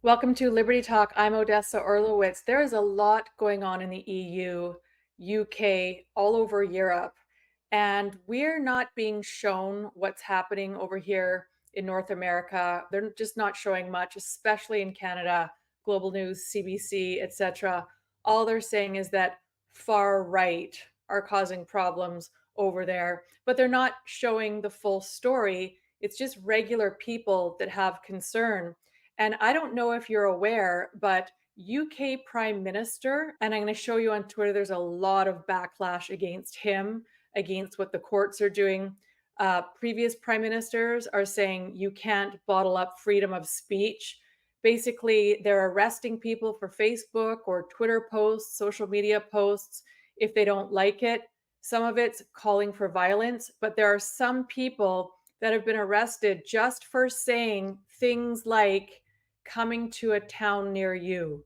Welcome to Liberty Talk. I'm Odessa Orlewicz. There is a lot going on in the EU, UK, all over Europe, and we're not being shown what's happening over here in North America. They're just not showing much, especially in Canada, Global News, CBC, etc. All they're saying is that far right are causing problems over there, but they're not showing the full story. It's just regular people that have concern. And I don't know if you're aware, but UK Prime Minister, and I'm going to show you on Twitter, there's a lot of backlash against him, against what the courts are doing. Previous prime ministers are saying you can't bottle up freedom of speech. Basically, they're arresting people for Facebook or Twitter posts, social media posts, if they don't like it. Some of it's calling for violence, but there are some people that have been arrested just for saying things like coming to a town near you.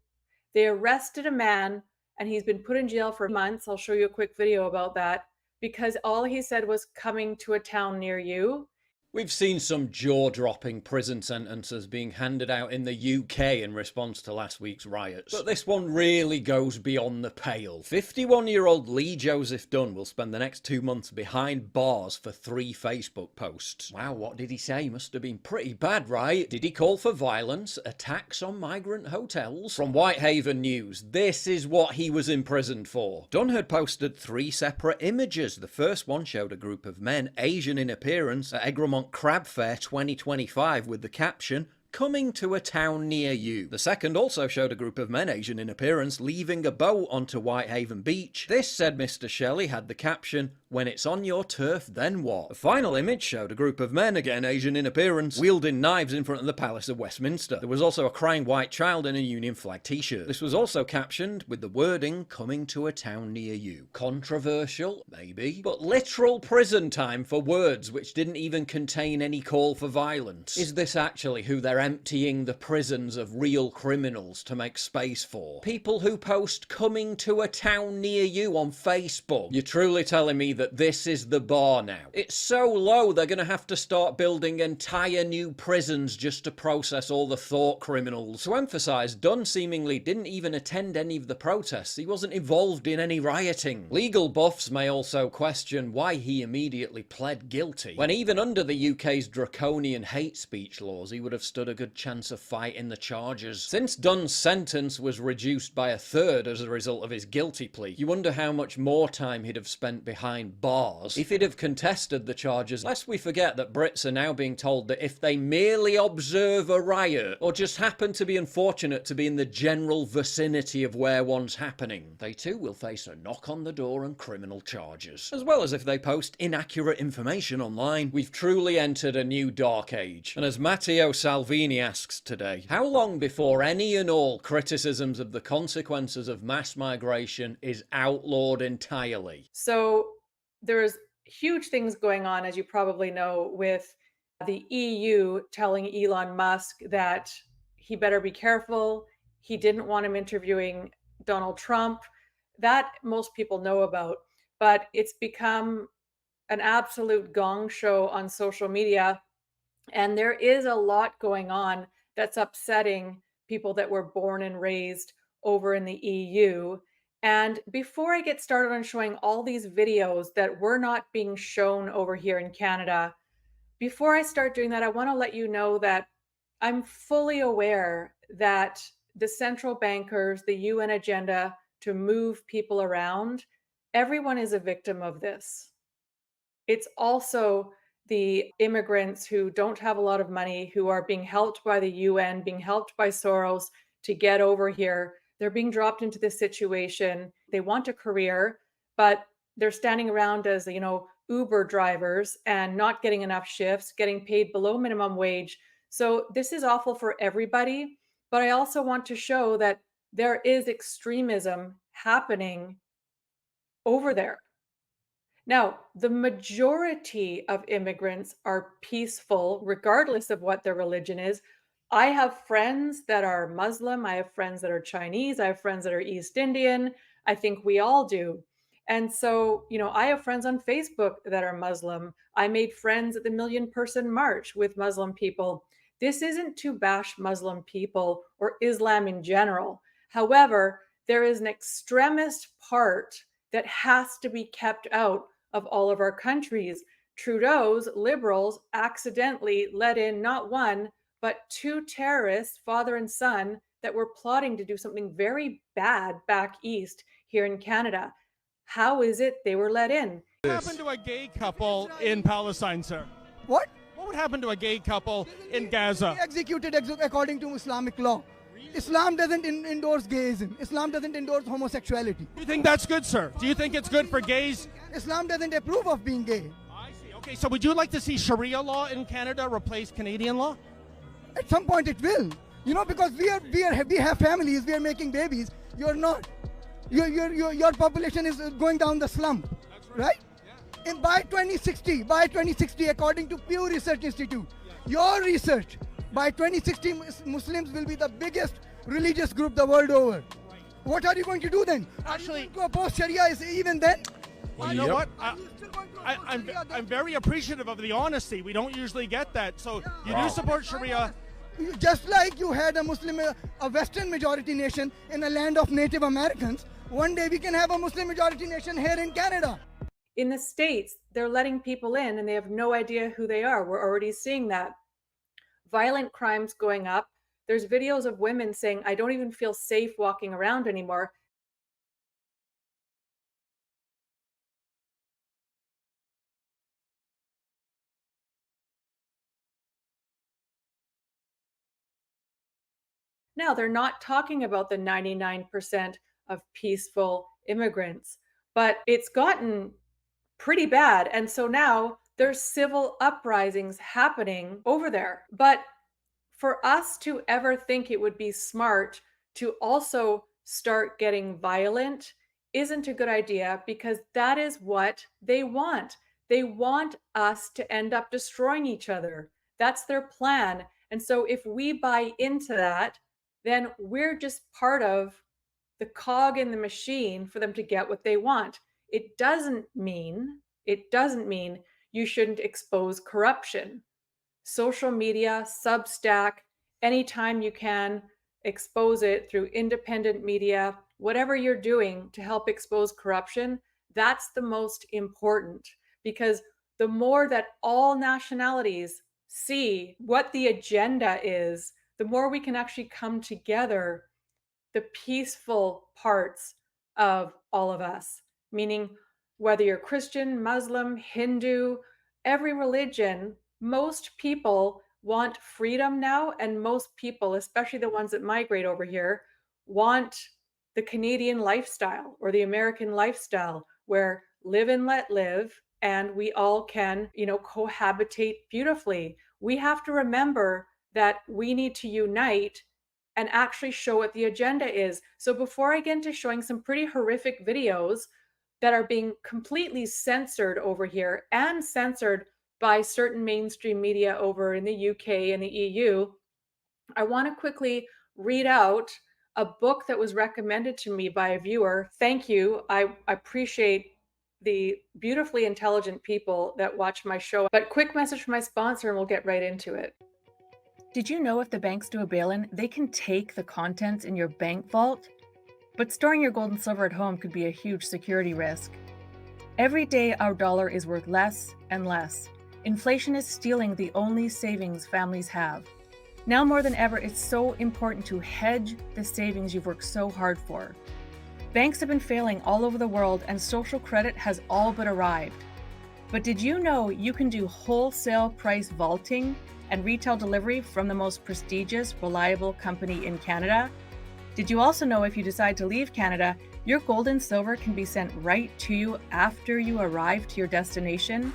They arrested a man and he's been put in jail for months. I'll show you a quick video about that because all he said was coming to a town near you. We've seen some jaw-dropping prison sentences being handed out in the UK in response to last week's riots. But this one really goes beyond the pale. 51-year-old Lee Joseph Dunn will spend the next 2 months behind bars for 3 Facebook posts. Wow, what did he say? Must have been pretty bad, right? Did he call for violence, attacks on migrant hotels? From Whitehaven News, this is what he was imprisoned for. Dunn had posted 3 separate images. The first one showed a group of men, Asian in appearance, at Egremont Crab Fair 2025 with the caption, "Coming to a town near you." The second also showed a group of men, Asian in appearance, leaving a boat onto Whitehaven Beach. This, said Mr. Shelley, had the caption, "When it's on your turf, then what?" The final image showed a group of men, again Asian in appearance, wielding knives in front of the Palace of Westminster. There was also a crying white child in a Union flag t-shirt. This was also captioned with the wording, "Coming to a town near you." Controversial? Maybe. But literal prison time for words which didn't even contain any call for violence. Is this actually who they're emptying the prisons of real criminals to make space for? People who post "coming to a town near you" on Facebook. You're truly telling me that this is the bar now? It's so low they're going to have to start building entire new prisons just to process all the thought criminals. To emphasise, Dunn seemingly didn't even attend any of the protests. He wasn't involved in any rioting. Legal buffs may also question why he immediately pled guilty, when even under the UK's draconian hate speech laws he would have stood a good chance of fighting the charges. Since Dunn's sentence was reduced by 1/3 as a result of his guilty plea, you wonder how much more time he'd have spent behind bars if he'd have contested the charges. Lest we forget that Brits are now being told that if they merely observe a riot, or just happen to be unfortunate to be in the general vicinity of where one's happening, they too will face a knock on the door and criminal charges. As well as if they post inaccurate information online. We've truly entered a new dark age. And as Matteo Salvini asks today, how long before any and all criticisms of the consequences of mass migration is outlawed entirely? So there's huge things going on, as you probably know, with the EU telling Elon Musk that he better be careful. He didn't want him interviewing Donald Trump. That most people know about, but it's become an absolute gong show on social media. And there is a lot going on that's upsetting people that were born and raised over in the EU. And before I get started on showing all these videos that were not being shown over here in Canada, before I start doing that, I want to let you know that I'm fully aware that the central bankers, the UN agenda to move people around, everyone is a victim of this. It's also the immigrants who don't have a lot of money, who are being helped by the UN, being helped by Soros to get over here. They're being dropped into this situation. They want a career, but they're standing around as, Uber drivers and not getting enough shifts, getting paid below minimum wage. So this is awful for everybody. But I also want to show that there is extremism happening over there. Now, the majority of immigrants are peaceful, regardless of what their religion is. I have friends that are Muslim. I have friends that are Chinese. I have friends that are East Indian. I think we all do. And so, I have friends on Facebook that are Muslim. I made friends at the Million Person March with Muslim people. This isn't to bash Muslim people or Islam in general. However, there is an extremist part that has to be kept out of all of our countries. Trudeau's liberals accidentally let in not one, but two terrorists, father and son, that were plotting to do something very bad back east here in Canada. How is it they were let in? What happened to a gay couple in Palestine, sir? What? What would happen to a gay couple in Gaza? Executed according to Islamic law. Islam doesn't endorse gayism. Islam doesn't endorse homosexuality. Do you think that's good, sir? Do you think it's good for gays? Islam doesn't approve of being gay. I see. Okay, so would you like to see Sharia law in Canada replace Canadian law? At some point it will. You know, because we have families, we are making babies. You're not. Your population is going down the slump, right? And by 2060, according to Pew Research Institute, your research, by 2060, Muslims will be the biggest religious group the world over. What are you going to do then? Actually, are you going to oppose Sharia even then? Well, you know what? I'm very appreciative of the honesty. We don't usually get that. So you do support Sharia. Just like you had a Western majority nation in a land of Native Americans, one day we can have a Muslim majority nation here in Canada. In the States, they're letting people in and they have no idea who they are. We're already seeing that. Violent crimes going up. There's videos of women saying, I don't even feel safe walking around anymore. Now, they're not talking about the 99% of peaceful immigrants, but it's gotten pretty bad. And so now there's civil uprisings happening over there. But for us to ever think it would be smart to also start getting violent isn't a good idea, because that is what they want. They want us to end up destroying each other. That's their plan. And so if we buy into that, then we're just part of the cog in the machine for them to get what they want. It doesn't mean you shouldn't expose corruption. Social media, Substack, anytime you can, expose it through independent media, whatever you're doing to help expose corruption, that's the most important, because the more that all nationalities see what the agenda is, the more we can actually come together, the peaceful parts of all of us, meaning whether you're Christian, Muslim, Hindu, every religion, most people want freedom now. And most people, especially the ones that migrate over here, want the Canadian lifestyle or the American lifestyle, where live and let live, and we all can, cohabitate beautifully. We have to remember that we need to unite and actually show what the agenda is. So before I get into showing some pretty horrific videos that are being completely censored over here and censored by certain mainstream media over in the UK and the EU, I want to quickly read out a book that was recommended to me by a viewer. Thank you. I appreciate the beautifully intelligent people that watch my show. But quick message from my sponsor and we'll get right into it. Did you know if the banks do a bail-in, they can take the contents in your bank vault? But storing your gold and silver at home could be a huge security risk. Every day, our dollar is worth less and less. Inflation is stealing the only savings families have. Now more than ever, it's so important to hedge the savings you've worked so hard for. Banks have been failing all over the world, and social credit has all but arrived. But did you know you can do wholesale price vaulting and retail delivery from the most prestigious, reliable company in Canada? Did you also know if you decide to leave Canada, your gold and silver can be sent right to you after you arrive to your destination?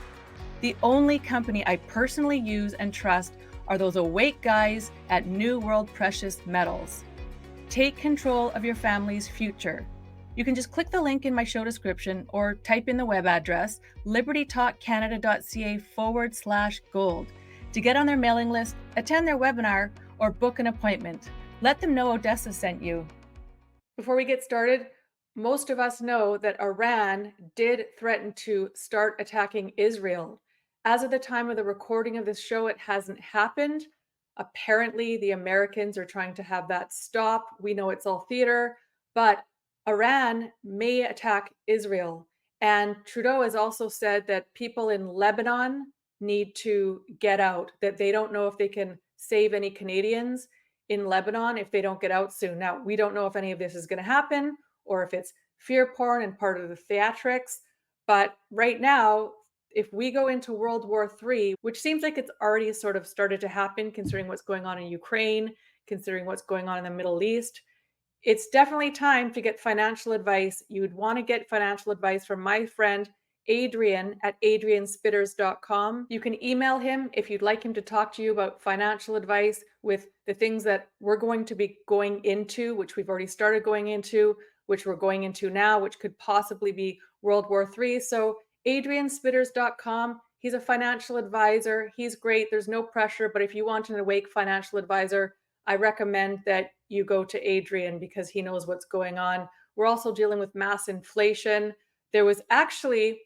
The only company I personally use and trust are those awake guys at New World Precious Metals. Take control of your family's future. You can just click the link in my show description or type in the web address libertytalkcanada.ca/gold to get on their mailing list, attend their webinar, or book an appointment. Let them know Odessa sent you. Before we get started, most of us know that Iran did threaten to start attacking Israel. As of the time of the recording of this show, it hasn't happened, Apparently, the Americans are trying to have that stop. We know it's all theater, but Iran may attack Israel. And Trudeau has also said that people in Lebanon need to get out, that they don't know if they can save any Canadians in Lebanon if they don't get out soon. Now, we don't know if any of this is going to happen or if it's fear porn and part of the theatrics. But right now, if we go into World War III, which seems like it's already sort of started to happen, considering what's going on in Ukraine, considering what's going on in the Middle East, it's definitely time to get financial advice. You would want to get financial advice from my friend Adrian at adrianspitters.com. You can email him if you'd like him to talk to you about financial advice with the things that we're going to be going into, which we've already started going into, which we're going into now, which could possibly be World War III. So adrianspitters.com. He's a financial advisor. He's great. There's no pressure, but if you want an awake financial advisor, I recommend that you go to Adrian because he knows what's going on. We're also dealing with mass inflation. There was actually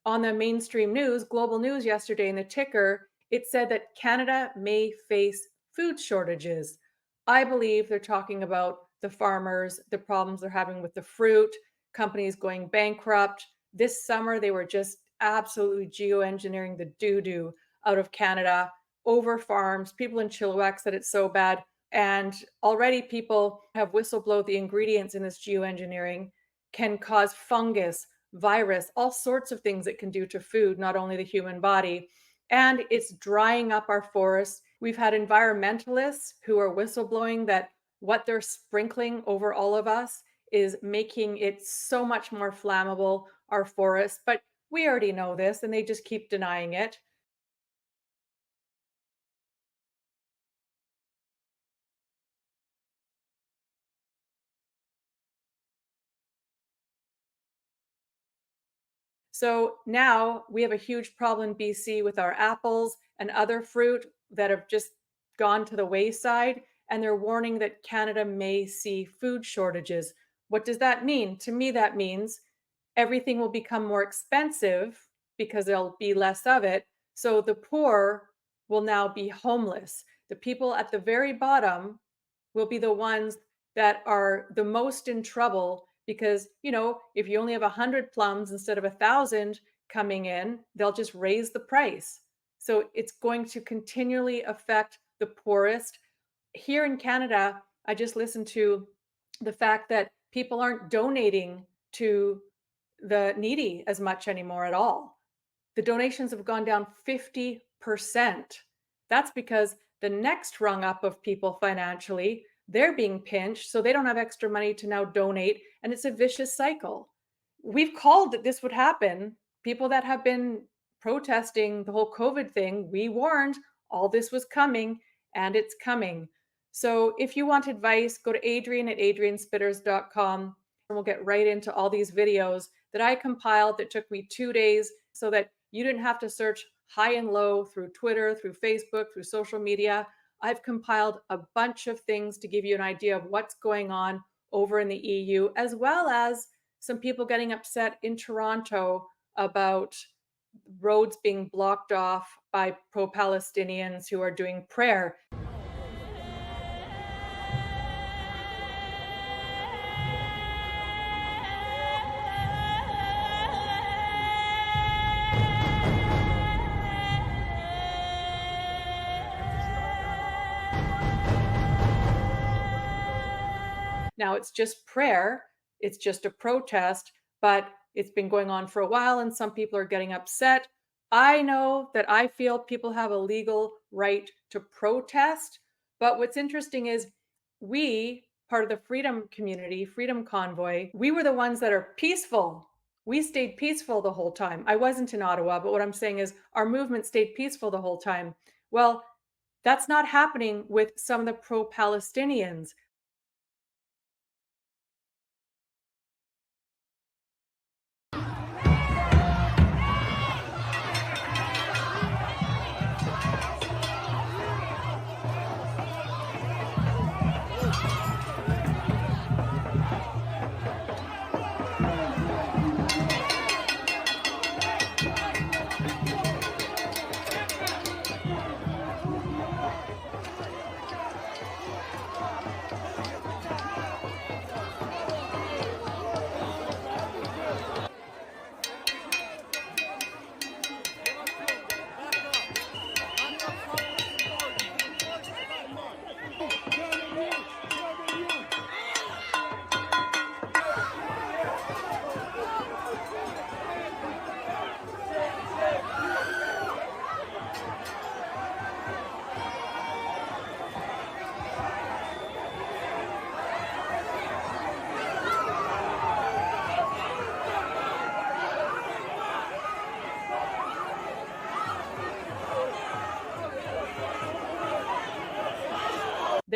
on the mainstream news, global news yesterday in the ticker, it said that Canada may face food shortages. I believe they're talking about the farmers, the problems they're having with the fruit, companies going bankrupt. This summer, they were just absolutely geoengineering the doo-doo out of Canada over farms. People in Chilliwack said it's so bad. And already people have whistleblowed the ingredients in this geoengineering can cause fungus, virus, all sorts of things it can do to food, not only the human body. And it's drying up our forests. We've had environmentalists who are whistleblowing that what they're sprinkling over all of us is making it so much more flammable, our forests. But we already know this, and they just keep denying it. So now we have a huge problem in BC with our apples and other fruit that have just gone to the wayside. And they're warning that Canada may see food shortages. What does that mean? To me, that means everything will become more expensive because there'll be less of it. So the poor will now be homeless. The people at the very bottom will be the ones that are the most in trouble because, if you only have 100 plums instead of 1,000 coming in, they'll just raise the price. So it's going to continually affect the poorest. Here in Canada, I just listened to the fact that people aren't donating to the needy as much anymore at all. The donations have gone down 50%. That's because the next rung up of people financially, they're being pinched, so they don't have extra money to now donate, and it's a vicious cycle. We've called that this would happen. People that have been protesting the whole COVID thing, we warned all this was coming, and it's coming. So if you want advice, go to Adrian at adrianspitters.com, and we'll get right into all these videos that I compiled that took me 2 days so that you didn't have to search high and low through Twitter, through Facebook, through social media. I've compiled a bunch of things to give you an idea of what's going on over in the EU, as well as some people getting upset in Toronto about roads being blocked off by pro-Palestinians who are doing prayer. Now, it's just prayer, it's just a protest, but it's been going on for a while and some people are getting upset. I know that I feel people have a legal right to protest, but what's interesting is we, part of the freedom community, Freedom Convoy, we were the ones that are peaceful. We stayed peaceful the whole time. I wasn't in Ottawa, but what I'm saying is our movement stayed peaceful the whole time. Well, that's not happening with some of the pro-Palestinians.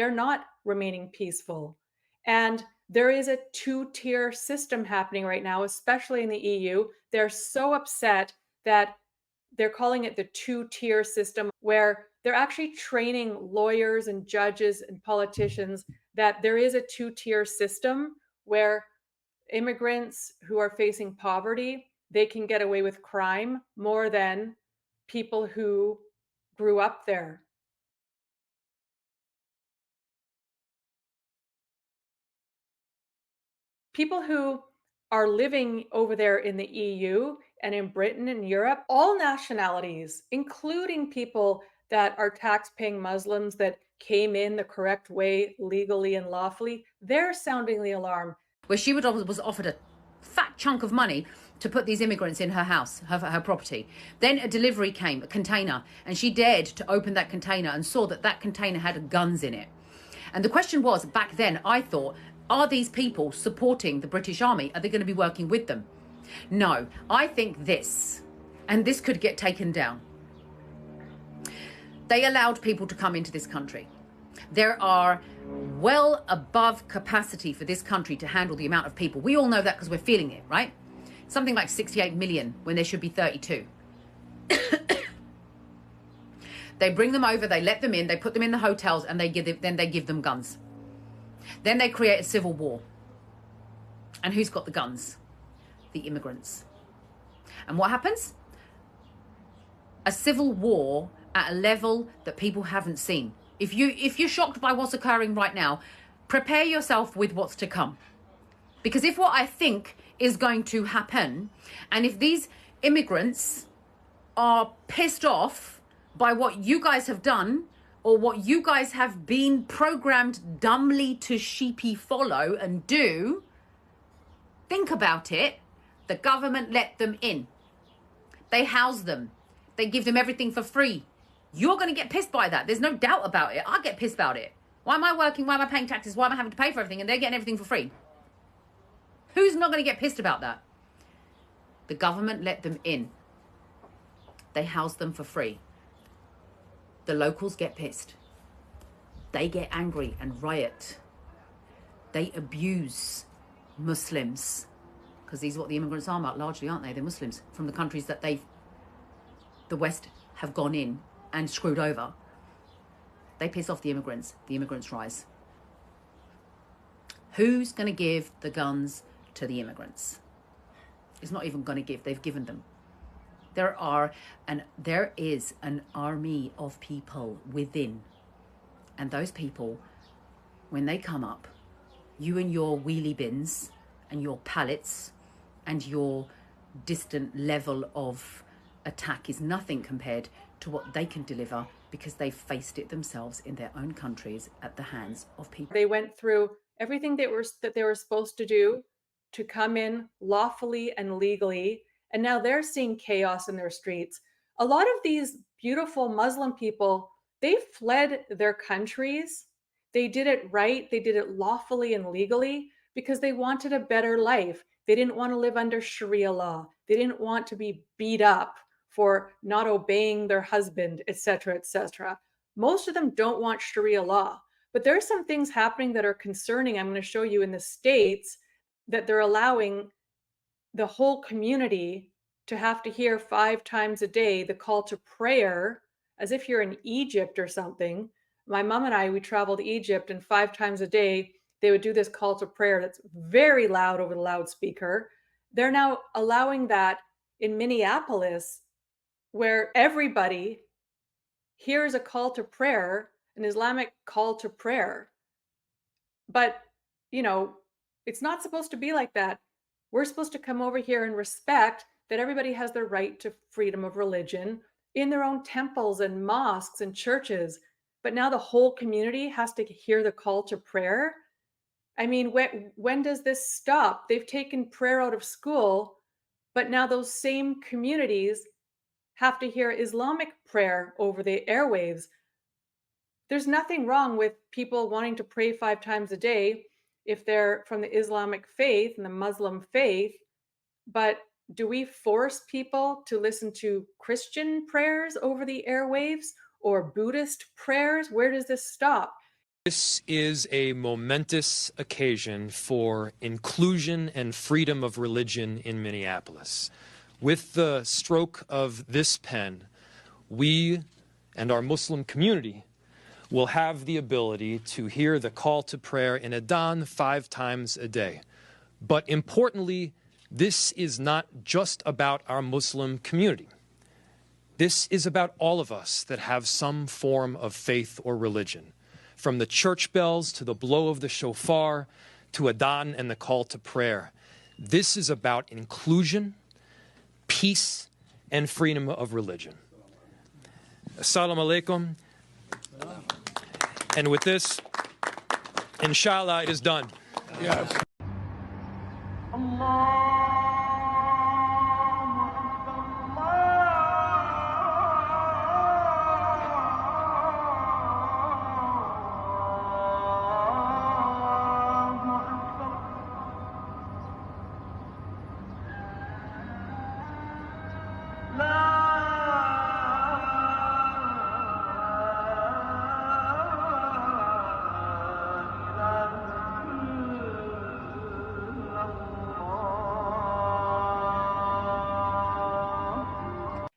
they're not remaining peaceful. And there is a two-tier system happening right now, especially in the EU. They're so upset that they're calling it the two-tier system, where they're actually training lawyers and judges and politicians that there is a two-tier system where immigrants who are facing poverty, they can get away with crime more than people who grew up there. People who are living over there in the EU and in Britain and Europe, all nationalities, including people that are tax-paying Muslims that came in the correct way, legally and lawfully, they're sounding the alarm. Where she was offered a fat chunk of money to put these immigrants in her house, her property. Then a delivery came, a container, and she dared to open that container and saw that that container had guns in it. And the question was, back then, I thought, are these people supporting the British Army? Are they going to be working with them? No, I think this, and this could get taken down. They allowed people to come into this country. There are well above capacity for this country to handle the amount of people. We all know that because we're feeling it, right? Something like 68 million when there should be 32. They bring them over, they let them in, they put them in the hotels, and then they give them guns. Then they create a civil war. And who's got the guns? The immigrants. And what happens? A civil war at a level that people haven't seen. If you're shocked by what's occurring right now, prepare yourself with what's to come. Because if what I think is going to happen, and if these immigrants are pissed off by what you guys have done, or what you guys have been programmed dumbly to sheepy follow and do, think about it. The government let them in. They house them. They give them everything for free. You're going to get pissed by that. There's no doubt about it. I get pissed about it. Why am I working? Why am I paying taxes? Why am I having to pay for everything? And they're getting everything for free. Who's not going to get pissed about that? The government let them in. They house them for free. The locals get pissed. They get angry and riot. They abuse Muslims. Because these are what the immigrants are, largely, aren't they? They're Muslims from the countries that the West have gone in and screwed over. They piss off the immigrants rise. Who's going to give the guns to the immigrants? It's not even going to give, they've given them. There is an army of people within. And those people, when they come up, you and your wheelie bins and your pallets and your distant level of attack is nothing compared to what they can deliver, because they've faced it themselves in their own countries at the hands of people. They went through everything that they were supposed to do to come in lawfully and legally, and now they're seeing chaos in their streets. A lot of these beautiful Muslim people, they fled their countries. They did it right. They did it lawfully and legally because they wanted a better life. They didn't want to live under Sharia law. They didn't want to be beat up for not obeying their husband, etc., etc. Most of them don't want Sharia law, but there are some things happening that are concerning. I'm going to show you in the States that they're allowing the whole community to have to hear 5 times a day the call to prayer, as if you're in Egypt or something. My mom and I, we traveled to Egypt, and 5 times a day, they would do this call to prayer that's very loud over the loudspeaker. They're now allowing that in Minneapolis, where everybody hears a call to prayer, an Islamic call to prayer. But, it's not supposed to be like that. We're supposed to come over here and respect that everybody has the right to freedom of religion in their own temples and mosques and churches. But now the whole community has to hear the call to prayer. I mean, when does this stop? They've taken prayer out of school, but now those same communities have to hear Islamic prayer over the airwaves. There's nothing wrong with people wanting to pray 5 times a day if they're from the Islamic faith and the Muslim faith, but do we force people to listen to Christian prayers over the airwaves or Buddhist prayers? Where does this stop? This is a momentous occasion for inclusion and freedom of religion in Minneapolis. With the stroke of this pen, we and our Muslim community will have the ability to hear the call to prayer in Adhan 5 times a day. But importantly, this is not just about our Muslim community. This is about all of us that have some form of faith or religion. From the church bells to the blow of the shofar to Adhan and the call to prayer. This is about inclusion, peace, and freedom of religion. Assalamu alaikum. And with this, inshallah, it is done. Yes.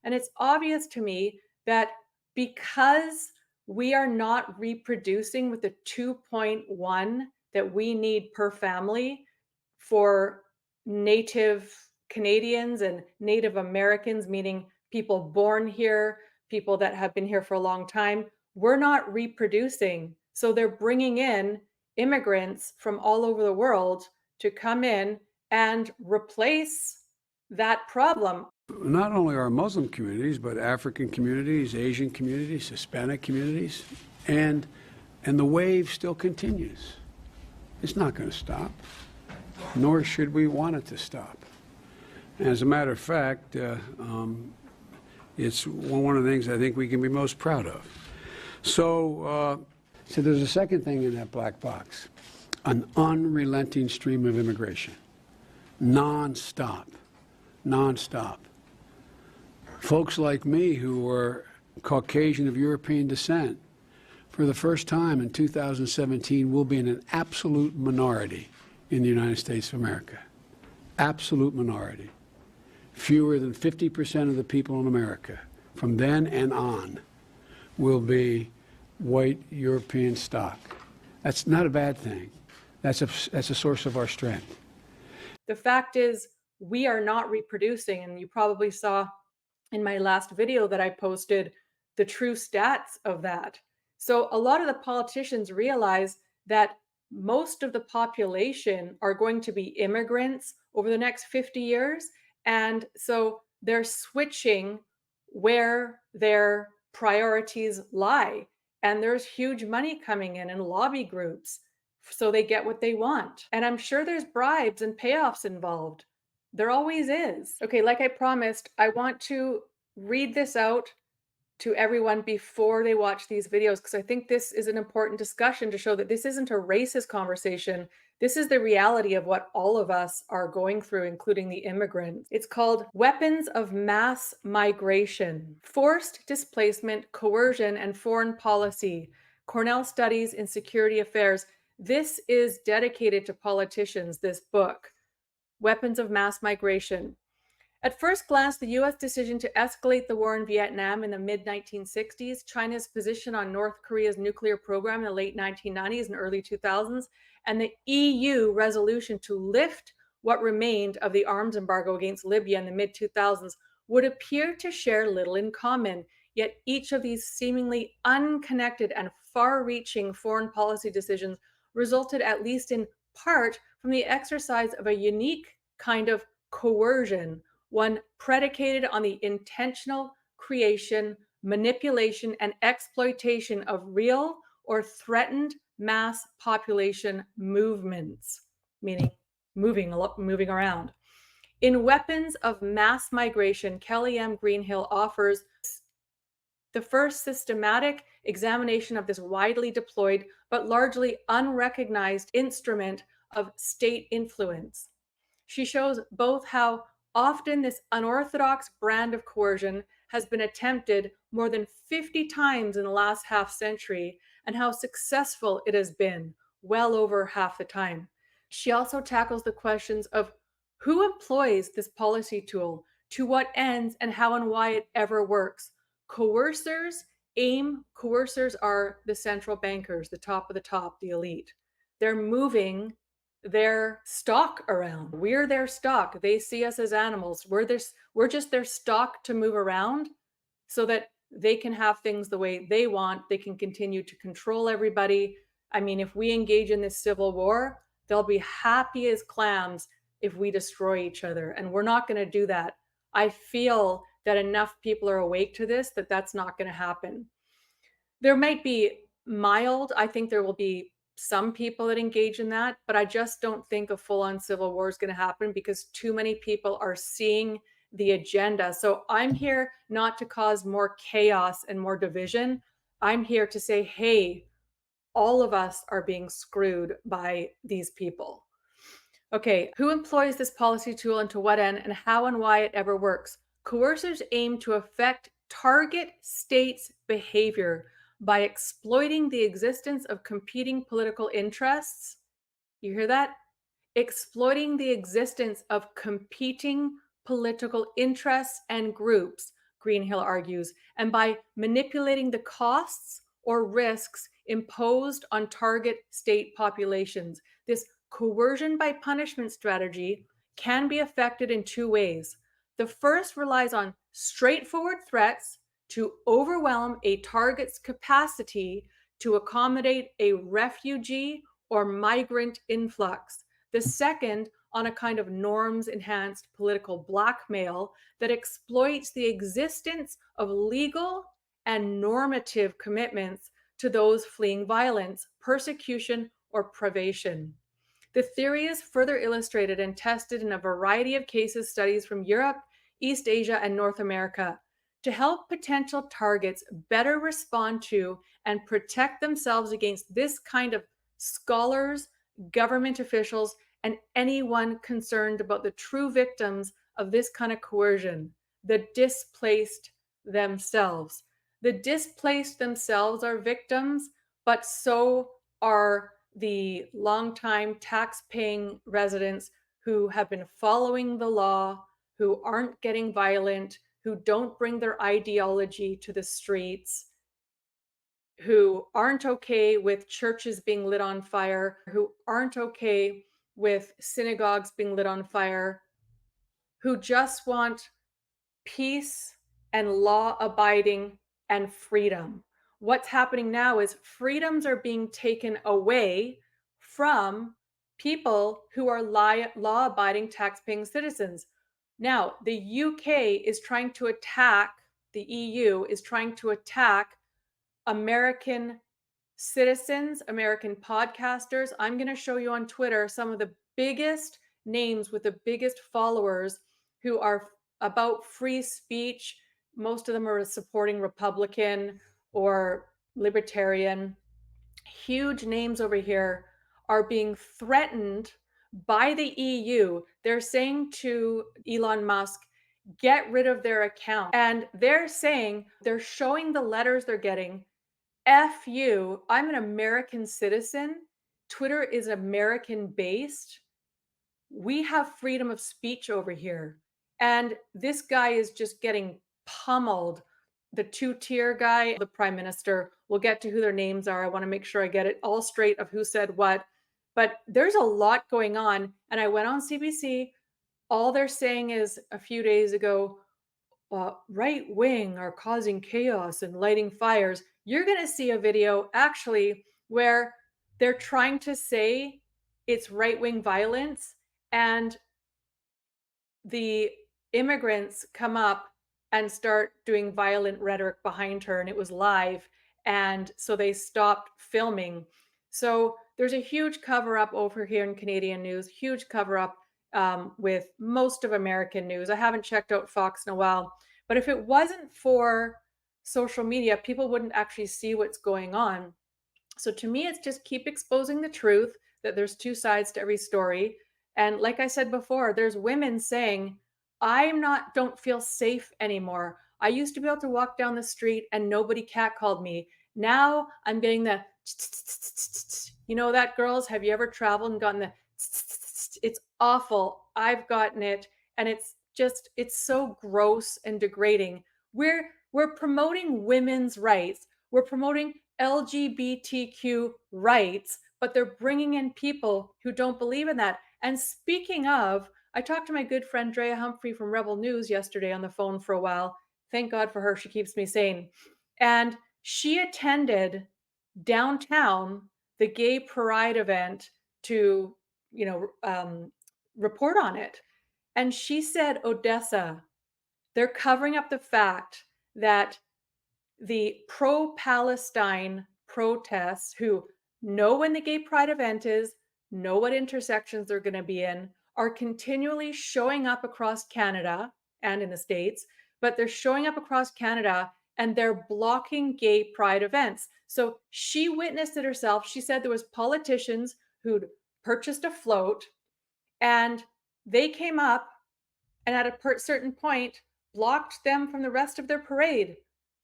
And it's obvious to me that because we are not reproducing with the 2.1 that we need per family for Native Canadians and Native Americans, meaning people born here, people that have been here for a long time, we're not reproducing. So they're bringing in immigrants from all over the world to come in and replace that problem. Not only our Muslim communities, but African communities, Asian communities, Hispanic communities, and the wave still continues. It's not going to stop, nor should we want it to stop. As a matter of fact, it's one of the things I think we can be most proud of. So there's a second thing in that black box, an unrelenting stream of immigration, non-stop. Folks like me who are Caucasian of European descent, for the first time in 2017, will be in an absolute minority in the United States of America. Absolute minority. Fewer than 50% of the people in America, from then and on, will be white European stock. That's not a bad thing. That's a source of our strength. The fact is, we are not reproducing, and you probably saw in my last video that I posted the true stats of that. So a lot of the politicians realize that most of the population are going to be immigrants over the next 50 years. And so they're switching where their priorities lie. And there's huge money coming in and lobby groups so they get what they want. And I'm sure there's bribes and payoffs involved. There always is. Okay, like I promised, I want to read this out to everyone before they watch these videos, because I think this is an important discussion to show that this isn't a racist conversation. This is the reality of what all of us are going through, including the immigrants. It's called Weapons of Mass Migration, Forced Displacement, Coercion, and Foreign Policy, Cornell Studies in Security Affairs. This is dedicated to politicians, this book. Weapons of Mass Migration. At first glance, the U.S. decision to escalate the war in Vietnam in the mid-1960s, China's position on North Korea's nuclear program in the late 1990s and early 2000s, and the EU resolution to lift what remained of the arms embargo against Libya in the mid-2000s would appear to share little in common. Yet each of these seemingly unconnected and far-reaching foreign policy decisions resulted, at least in part, from the exercise of a unique kind of coercion, one predicated on the intentional creation, manipulation, and exploitation of real or threatened mass population movements, meaning moving around. In Weapons of Mass Migration, Kelly M. Greenhill offers the first systematic examination of this widely deployed but largely unrecognized instrument of state influence. She shows both how often this unorthodox brand of coercion has been attempted more than 50 times in the last half century, and how successful it has been well over half the time. She also tackles the questions of who employs this policy tool, to what ends, and how and why it ever works. Coercers are the central bankers, the top of the top, the elite. They're moving their stock around. We're their stock. They see us as animals. We're just their stock to move around so that they can have things the way they want. They can continue to control everybody. I mean, if we engage in this civil war, they'll be happy as clams if we destroy each other. And we're not going to do that. I feel that enough people are awake to this that that's not going to happen. There might be I think there will be some people that engage in that, but I just don't think a full-on civil war is going to happen because too many people are seeing the agenda. So I'm here not to cause more chaos and more division. I'm here to say, hey, all of us are being screwed by these people. Okay, who employs this policy tool and to what end, and how and why it ever works? Coercers aim to affect target states' behavior by exploiting the existence of competing political interests. You hear that? Exploiting the existence of competing political interests and groups, Greenhill argues, and by manipulating the costs or risks imposed on target state populations. This coercion by punishment strategy can be effected in two ways. The first relies on straightforward threats to overwhelm a target's capacity to accommodate a refugee or migrant influx. The second, on a kind of norms-enhanced political blackmail that exploits the existence of legal and normative commitments to those fleeing violence, persecution, or privation. The theory is further illustrated and tested in a variety of case studies from Europe, East Asia, and North America. To help potential targets better respond to and protect themselves against this kind of scholars, government officials, and anyone concerned about the true victims of this kind of coercion, the displaced themselves. The displaced themselves are victims, but so are the longtime tax-paying residents who have been following the law, who aren't getting violent, who don't bring their ideology to the streets, who aren't okay with churches being lit on fire, who aren't okay with synagogues being lit on fire, who just want peace and law abiding and freedom. What's happening now is freedoms are being taken away from people who are law abiding, tax paying citizens. Now, the UK is trying to attack, the EU is trying to attack American citizens, American podcasters. I'm going to show you on Twitter some of the biggest names with the biggest followers who are about free speech. Most of them are supporting Republican or Libertarian. Huge names over here are being threatened by the EU. They're saying to Elon Musk, get rid of their account. And they're saying, they're showing the letters they're getting. F you, I'm an American citizen. Twitter is American based. We have freedom of speech over here. And this guy is just getting pummeled. The two-tier guy, the prime minister, we'll get to who their names are. I want to make sure I get it all straight of who said what. But there's a lot going on. And I went on CBC. All they're saying is a few days ago, right wing are causing chaos and lighting fires. You're going to see a video actually where they're trying to say it's right wing violence, and the immigrants come up and start doing violent rhetoric behind her, and it was live. And so they stopped filming. So there's a huge cover up over here in Canadian news, huge cover up with most of American news. I haven't checked out Fox in a while, but if it wasn't for social media, people wouldn't actually see what's going on. So to me, it's just keep exposing the truth that there's two sides to every story. And like I said before, there's women saying, don't feel safe anymore. I used to be able to walk down the street and nobody catcalled me. Now I'm getting the you know that, girls? Have you ever traveled and gotten the it's awful. I've gotten it, and it's so gross and degrading. We're promoting women's rights. We're promoting LGBTQ rights, but they're bringing in people who don't believe in that. And speaking of, I talked to my good friend Drea Humphrey from Rebel News yesterday on the phone for a while. Thank God for her. She keeps me sane. And she attended downtown the gay pride event to, you know, report on it. And she said, Odessa, they're covering up the fact that the pro-Palestine protests who know when the gay pride event is, know what intersections they're going to be in, are continually showing up across Canada and in the States, but they're showing up across Canada and they're blocking gay pride events. So she witnessed it herself. She said there was politicians who'd purchased a float and they came up and at a certain point blocked them from the rest of their parade.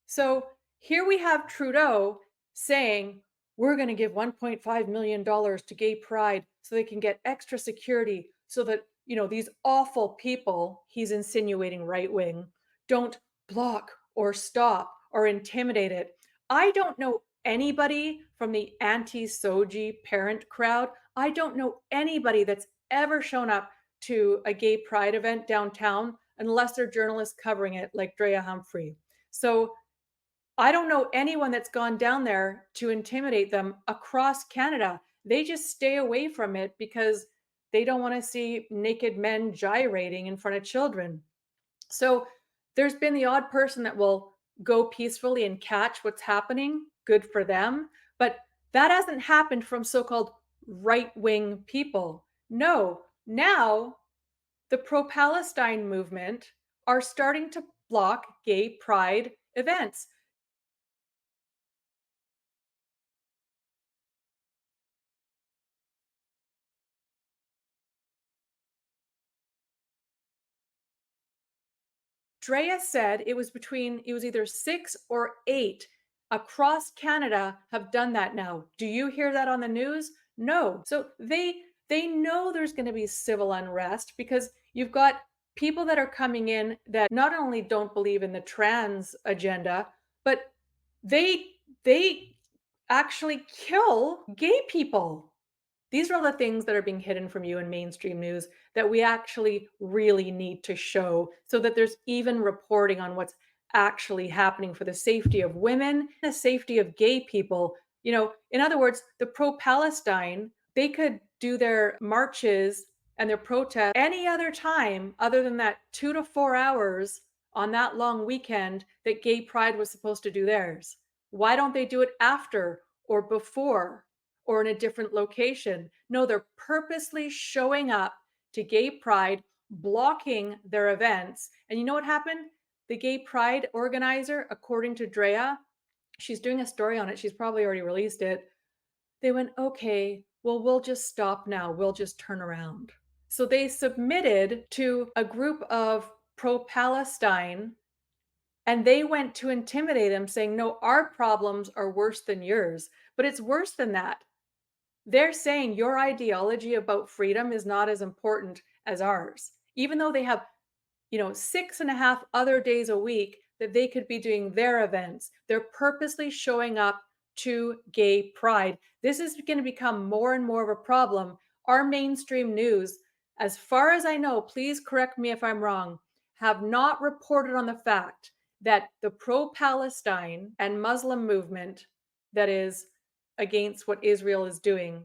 So here we have Trudeau saying, we're going to give $1.5 million to gay pride so they can get extra security so that, you know, these awful people, he's insinuating right wing, don't block or stop or intimidate it. I don't know anybody from the anti-Soji parent crowd. I don't know anybody that's ever shown up to a gay pride event downtown unless they're journalists covering it like Drea Humphrey. So I don't know anyone that's gone down there to intimidate them across Canada. They just stay away from it because they don't want to see naked men gyrating in front of children. So there's been the odd person that will go peacefully and catch what's happening. Good for them. But that hasn't happened from so-called right-wing people. No, now the pro-Palestine movement are starting to block gay pride events. Drea said it was either 6 or 8 across Canada have done that now. Do you hear that on the news? No. So they know there's going to be civil unrest because you've got people that are coming in that not only don't believe in the trans agenda, but they actually kill gay people. These are all the things that are being hidden from you in mainstream news that we actually really need to show so that there's even reporting on what's actually happening for the safety of women, the safety of gay people. You know, in other words, the pro-Palestine, they could do their marches and their protests any other time other than that 2 to 4 hours on that long weekend that gay pride was supposed to do theirs. Why don't they do it after or before or in a different location? No, they're purposely showing up to gay pride, blocking their events. And you know what happened? The gay pride organizer, according to Drea, she's doing a story on it. She's probably already released it. They went, okay, well, we'll just stop now. We'll just turn around. So they submitted to a group of pro-Palestine and they went to intimidate them, saying, no, our problems are worse than yours. But it's worse than that. They're saying your ideology about freedom is not as important as ours, even though they have, 6.5 other days a week that they could be doing their events. They're purposely showing up to gay pride. This is going to become more and more of a problem. Our mainstream news, as far as I know, please correct me if I'm wrong, have not reported on the fact that the pro-Palestine and Muslim movement that is against what Israel is doing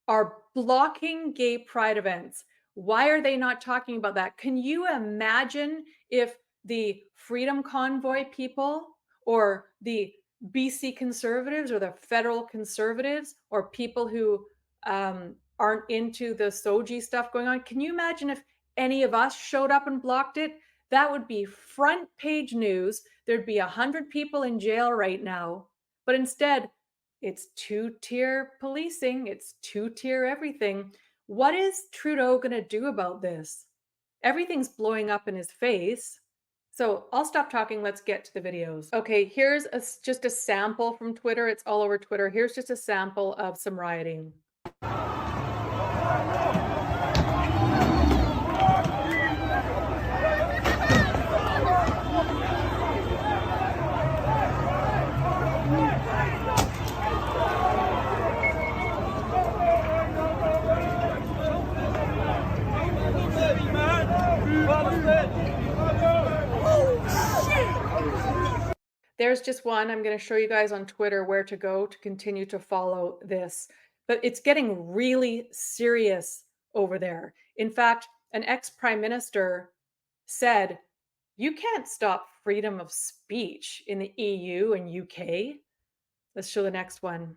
are blocking gay pride events. Why are they not talking about that? Can you imagine if the Freedom Convoy people or the BC conservatives or the federal conservatives or people who aren't into the Soji stuff going on? Can you imagine if any of us showed up and blocked it? That would be front page news. There'd be 100 people in jail right now. But instead, it's two-tier policing. It's two-tier everything. What is Trudeau going to do about this? Everything's blowing up in his face. So I'll stop talking. Let's get to the videos. Okay, here's just a sample from Twitter. It's all over Twitter. Here's just a sample of some rioting. There's just one. I'm going to show you guys on Twitter where to go to continue to follow this. But it's getting really serious over there. In fact, an ex-prime minister said, you can't stop freedom of speech in the EU and UK. Let's show the next one.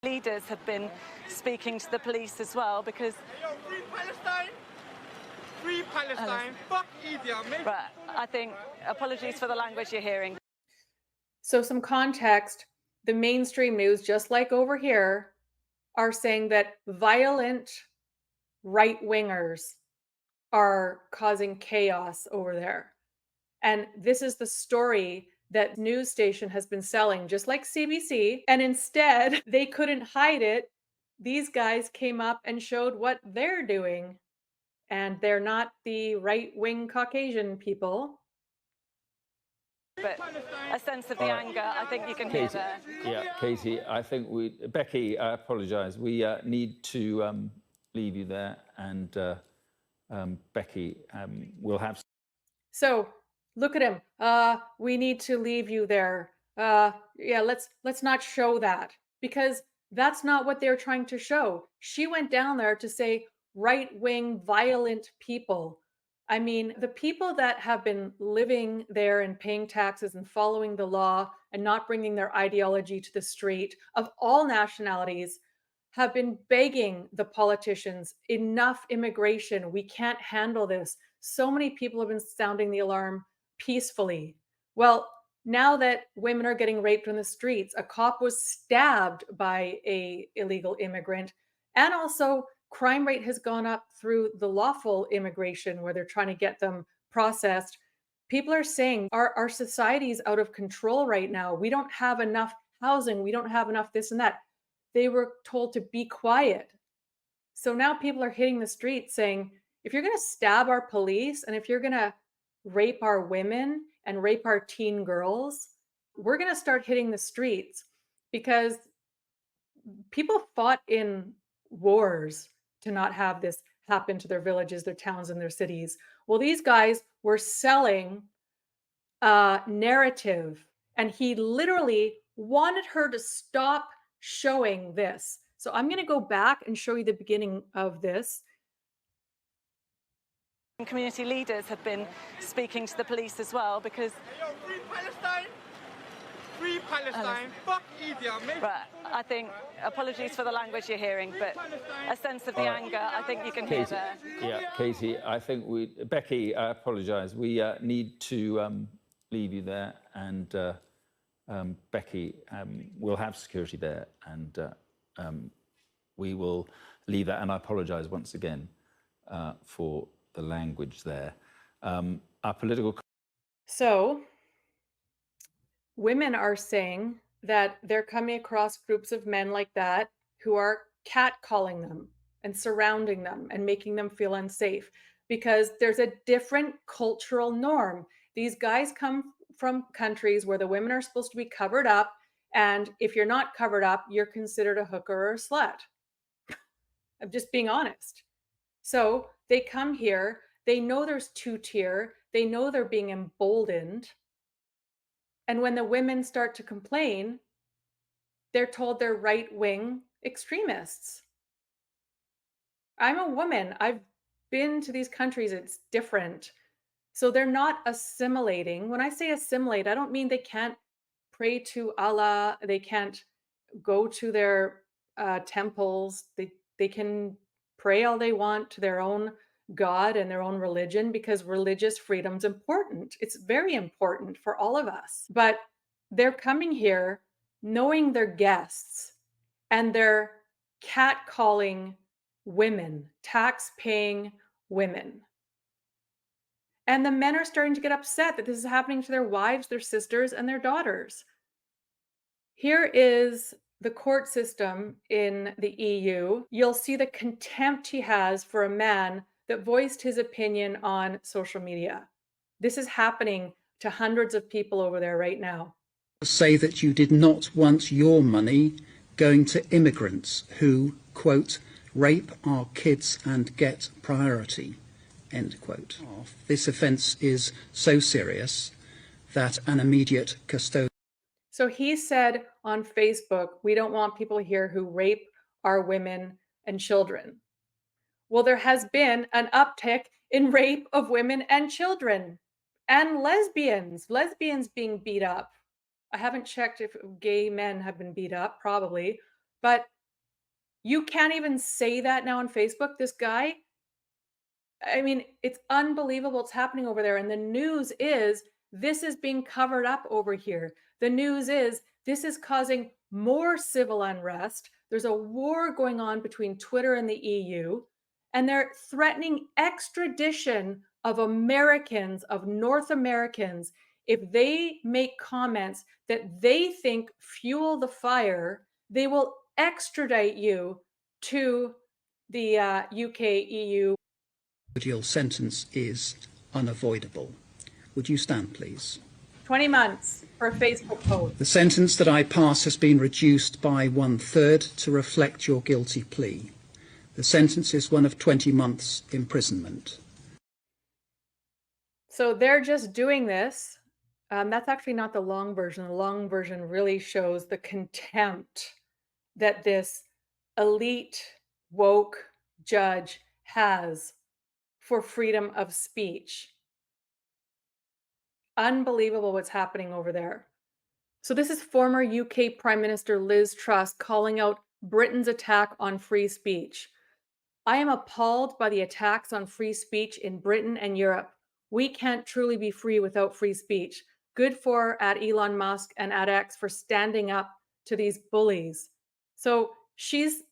Leaders have been speaking to the police as well because... Free Palestine! Free Palestine! Fuck India! But I think, apologies for the language you're hearing. So some context, the mainstream news, just like over here, are saying that violent right-wingers are causing chaos over there. And this is the story that news station has been selling, just like CBC. And instead, they couldn't hide it. These guys came up and showed what they're doing. And they're not the right-wing Caucasian people. But a sense of the anger, I think you can hear there. Yeah, Katie, I think Becky, I apologise. We need to leave you there, and Becky will have. So look at him. We need to leave you there. Yeah, let's not show that, because that's not what they're trying to show. She went down there to say right-wing violent people. I mean, the people that have been living there and paying taxes and following the law and not bringing their ideology to the street, of all nationalities, have been begging the politicians, enough immigration. We can't handle this. So many people have been sounding the alarm peacefully. Well, now that women are getting raped in the streets, a cop was stabbed by an illegal immigrant, and also crime rate has gone up through the lawful immigration where they're trying to get them processed. People are saying our society is out of control right now. We don't have enough housing. We don't have enough this and that. They were told to be quiet. So now people are hitting the streets saying, if you're going to stab our police and if you're going to rape our women and rape our teen girls, we're going to start hitting the streets, because people fought in wars to not have this happen to their villages, their towns, and their cities. Well, these guys were selling a narrative, and he literally wanted her to stop showing this. So I'm going to go back and show you the beginning of this. Community leaders have been speaking to the police as well because... Free Palestine! Free Palestine! Fuck India! But I think, apologies for the language you're hearing, but a sense of the anger, I think you can hear there. Yeah, Katie, I think Becky, I apologise. We need to leave you there, and Becky will have security there, and we will leave that. And I apologise once again for the language there. Our political... So women are saying that they're coming across groups of men like that who are catcalling them and surrounding them and making them feel unsafe, because there's a different cultural norm. These guys come from countries where the women are supposed to be covered up, and if you're not covered up, you're considered a hooker or a slut. I'm just being honest. So they come here, they know there's two-tier, they know they're being emboldened. And when the women start to complain, they're told they're right-wing extremists. I'm a woman. I've been to these countries. It's different. So they're not assimilating. When I say assimilate, I don't mean they can't pray to Allah. They can't go to their temples. They can pray all they want to their own God and their own religion, because religious freedom's important. It's very important for all of us. But they're coming here knowing they're guests, and they're catcalling women, tax-paying women. And the men are starting to get upset that this is happening to their wives, their sisters, and their daughters. Here is the court system in the EU. You'll see the contempt he has for a man that voiced his opinion on social media. This is happening to hundreds of people over there right now. Say that you did not want your money going to immigrants who, quote, rape our kids and get priority, end quote. This offence is so serious that an immediate custodial. So he said on Facebook, we don't want people here who rape our women and children. Well, there has been an uptick in rape of women and children and lesbians being beat up. I haven't checked if gay men have been beat up, probably, but you can't even say that now on Facebook. This guy, I mean, it's unbelievable what's happening over there. And the news is this is being covered up over here. The news is this is causing more civil unrest. There's a war going on between Twitter and the EU, and they're threatening extradition of Americans, of North Americans, if they make comments that they think fuel the fire. They will extradite you to the UK, EU. Sentence is unavoidable. Would you stand, please? 20 months for a Facebook post. The sentence that I pass has been reduced by 1/3 to reflect your guilty plea. The sentence is one of 20 months imprisonment. So they're just doing this. That's actually not the long version. The long version really shows the contempt that this elite, woke judge has for freedom of speech. Unbelievable what's happening over there. So this is former UK Prime Minister Liz Truss calling out Britain's attack on free speech. I am appalled by the attacks on free speech in Britain and Europe. We can't truly be free without free speech. Good for at Elon Musk and at X for standing up to these bullies. So she's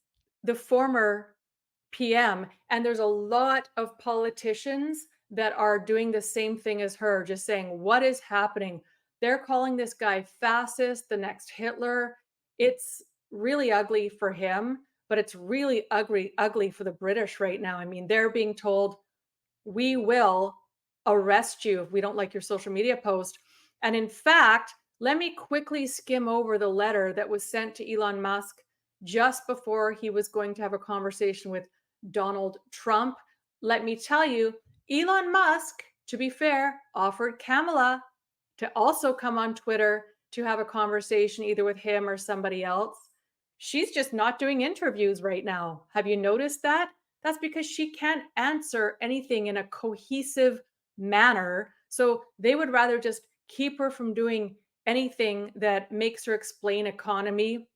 the former PM, and there's a lot of politicians that are doing the same thing as her, just saying, what is happening? They're calling this guy fascist, the next Hitler. It's really ugly for him, but it's really ugly for the British right now. I mean, they're being told, we will arrest you if we don't like your social media post. And in fact, let me quickly skim over the letter that was sent to Elon Musk just before he was going to have a conversation with Donald Trump. Let me tell you, Elon Musk, to be fair, offered Kamala to also come on Twitter to have a conversation either with him or somebody else. She's just not doing interviews right now. Have you noticed that? That's because she can't answer anything in a cohesive manner. So they would rather just keep her from doing anything that makes her explain economy,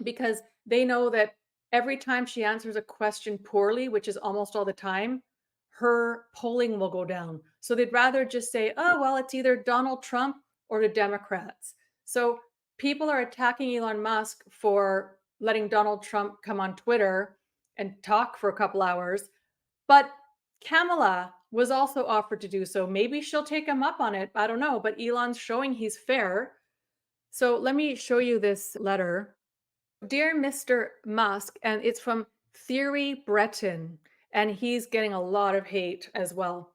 because they know that every time she answers a question poorly, which is almost all the time, her polling will go down. So they'd rather just say, oh, well, it's either Donald Trump or the Democrats. So people are attacking Elon Musk for letting Donald Trump come on Twitter and talk for a couple hours. But Kamala was also offered to do so. Maybe she'll take him up on it. I don't know. But Elon's showing he's fair. So let me show you this letter. Dear Mr. Musk, and it's from Thierry Breton, and he's getting a lot of hate as well.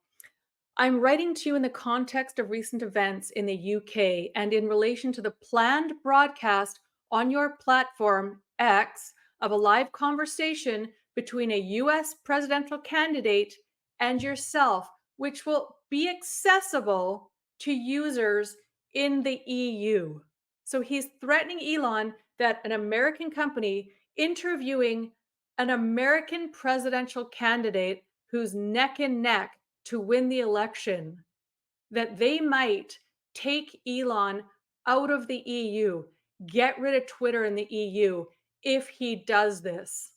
I'm writing to you in the context of recent events in the UK and in relation to the planned broadcast on your platform, X, of a live conversation between a US presidential candidate and yourself, which will be accessible to users in the EU. So he's threatening Elon that an American company interviewing an American presidential candidate who's neck and neck to win the election, that they might take Elon out of the EU, get rid of Twitter in the EU if he does this.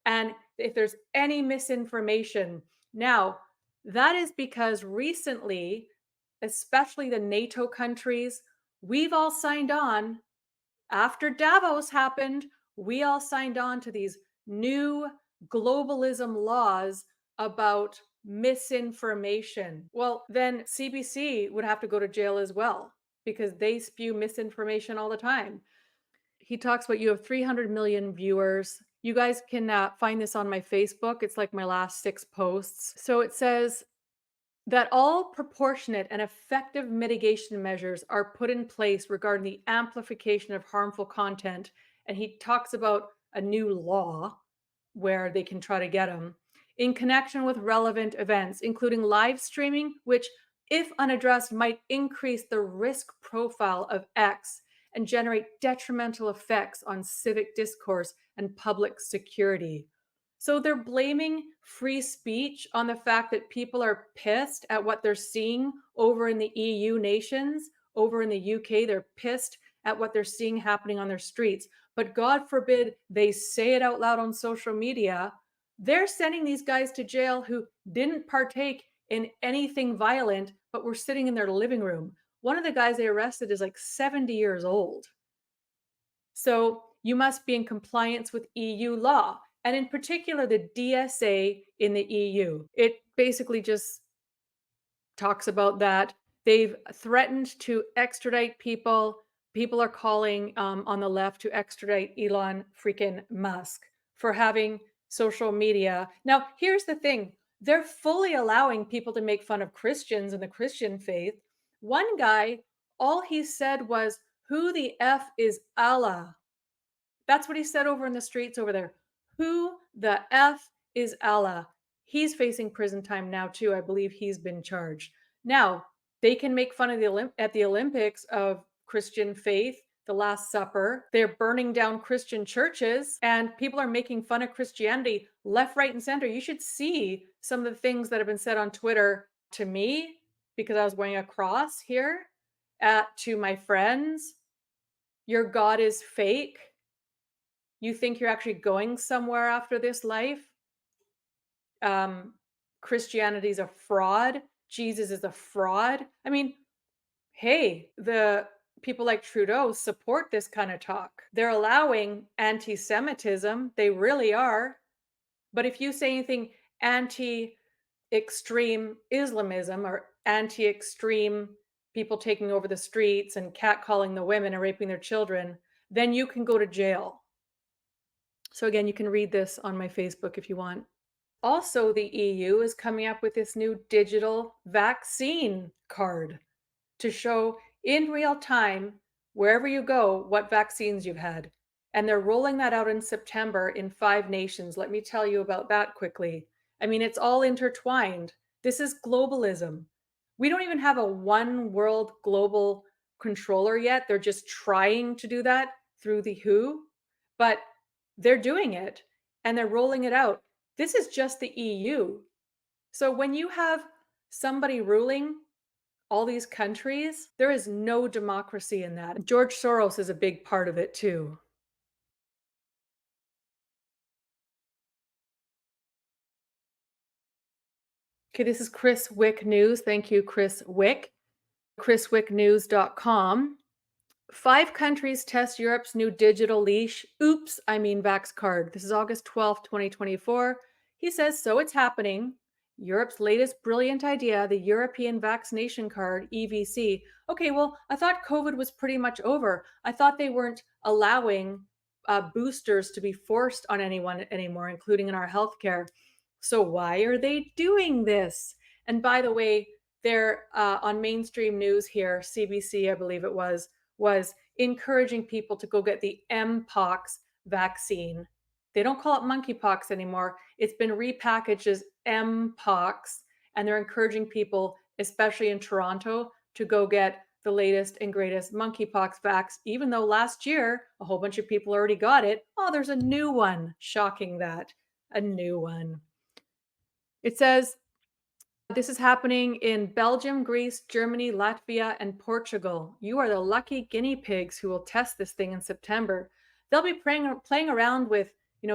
And if there's any misinformation. Now, that is because recently, especially the NATO countries, we've all signed on. After Davos happened, we all signed on to these new globalism laws about misinformation. Well, then CBC would have to go to jail as well because they spew misinformation all the time. He talks about you have 300 million viewers. You guys can find this on my Facebook. It's like my last 6 posts. So it says that all proportionate and effective mitigation measures are put in place regarding the amplification of harmful content. And he talks about a new law where they can try to get them in connection with relevant events, including live streaming, which, if unaddressed, might increase the risk profile of X and generate detrimental effects on civic discourse and public security. So they're blaming free speech on the fact that people are pissed at what they're seeing over in the EU nations, over in the UK. They're pissed at what they're seeing happening on their streets. But God forbid they say it out loud on social media. They're sending these guys to jail who didn't partake in anything violent, but were sitting in their living room. One of the guys they arrested is like 70 years old. So you must be in compliance with EU law, and in particular, the DSA in the EU. It basically just talks about that. They've threatened to extradite people. People are calling on the left to extradite Elon freaking Musk for having social media. Now, here's the thing. They're fully allowing people to make fun of Christians and the Christian faith. One guy, all he said was, "Who the F is Allah?" That's what he said over in the streets over there. Who the F is Allah? He's facing prison time now, too. I believe he's been charged. Now, they can make fun of at the Olympics of Christian faith, the Last Supper. They're burning down Christian churches, and people are making fun of Christianity left, right, and center. You should see some of the things that have been said on Twitter to me because I was wearing a cross here, to my friends. Your God is fake. You think you're actually going somewhere after this life? Christianity's a fraud. Jesus is a fraud. I mean, hey, the people like Trudeau support this kind of talk. They're allowing anti-Semitism. They really are. But if you say anything anti-extreme Islamism or anti-extreme people taking over the streets and catcalling the women and raping their children, then you can go to jail. So again, you can read this on my Facebook if you want. Also, the EU is coming up with this new digital vaccine card to show in real time, wherever you go, what vaccines you've had. And they're rolling that out in September in 5 nations. Let me tell you about that quickly. I mean, it's all intertwined. This is globalism. We don't even have a one world global controller yet. They're just trying to do that through the WHO, but they're doing it and they're rolling it out. This is just the EU. So when you have somebody ruling all these countries, there is no democracy in that. George Soros is a big part of it too. Okay, this is Chris Wick News. Thank you, Chris Wick. chriswicknews.com. 5 countries test Europe's new digital leash. Oops, I mean Vax card. This is August 12th, 2024. He says, so it's happening. Europe's latest brilliant idea, the European Vaccination Card, EVC. Okay, well, I thought COVID was pretty much over. I thought they weren't allowing boosters to be forced on anyone anymore, including in our healthcare. So why are they doing this? And by the way, they're on mainstream news here, CBC, I believe it was encouraging people to go get the Mpox vaccine. They don't call it monkeypox anymore. It's been repackaged as Mpox, and they're encouraging people, especially in Toronto, to go get the latest and greatest monkeypox vax, even though last year a whole bunch of people already got it. Oh, there's a new one. Shocking that. A new one. It says, this is happening in Belgium, Greece, Germany, Latvia, and Portugal. You are the lucky guinea pigs who will test this thing in September. They'll be playing around with,